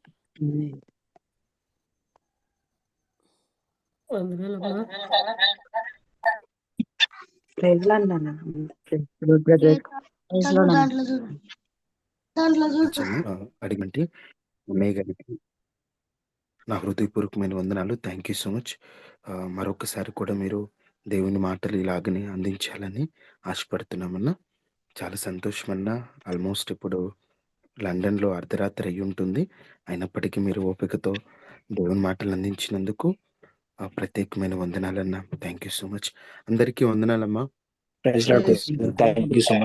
అడిగంటే మేఘకి నా హృదయపూర్వకమైన వందనాలు. Thank you so much. మరొకసారి కూడా మీరు దేవుని మాటలు ఇలాగనే అందించాలని ఆశపడుతున్నామన్నా. చాలా సంతోషమన్నా. ఆల్మోస్ట్ ఇప్పుడు లండన్లో అర్ధరాత్రి అయి ఉంటుంది. అయినప్పటికీ మీరు ఓపికతో దేవుని మాటలు అందించినందుకు ప్రత్యేకమైన వందనాలన్నా. Thank you so much. అందరికీ వందనాలమ్మా. Thank you so much.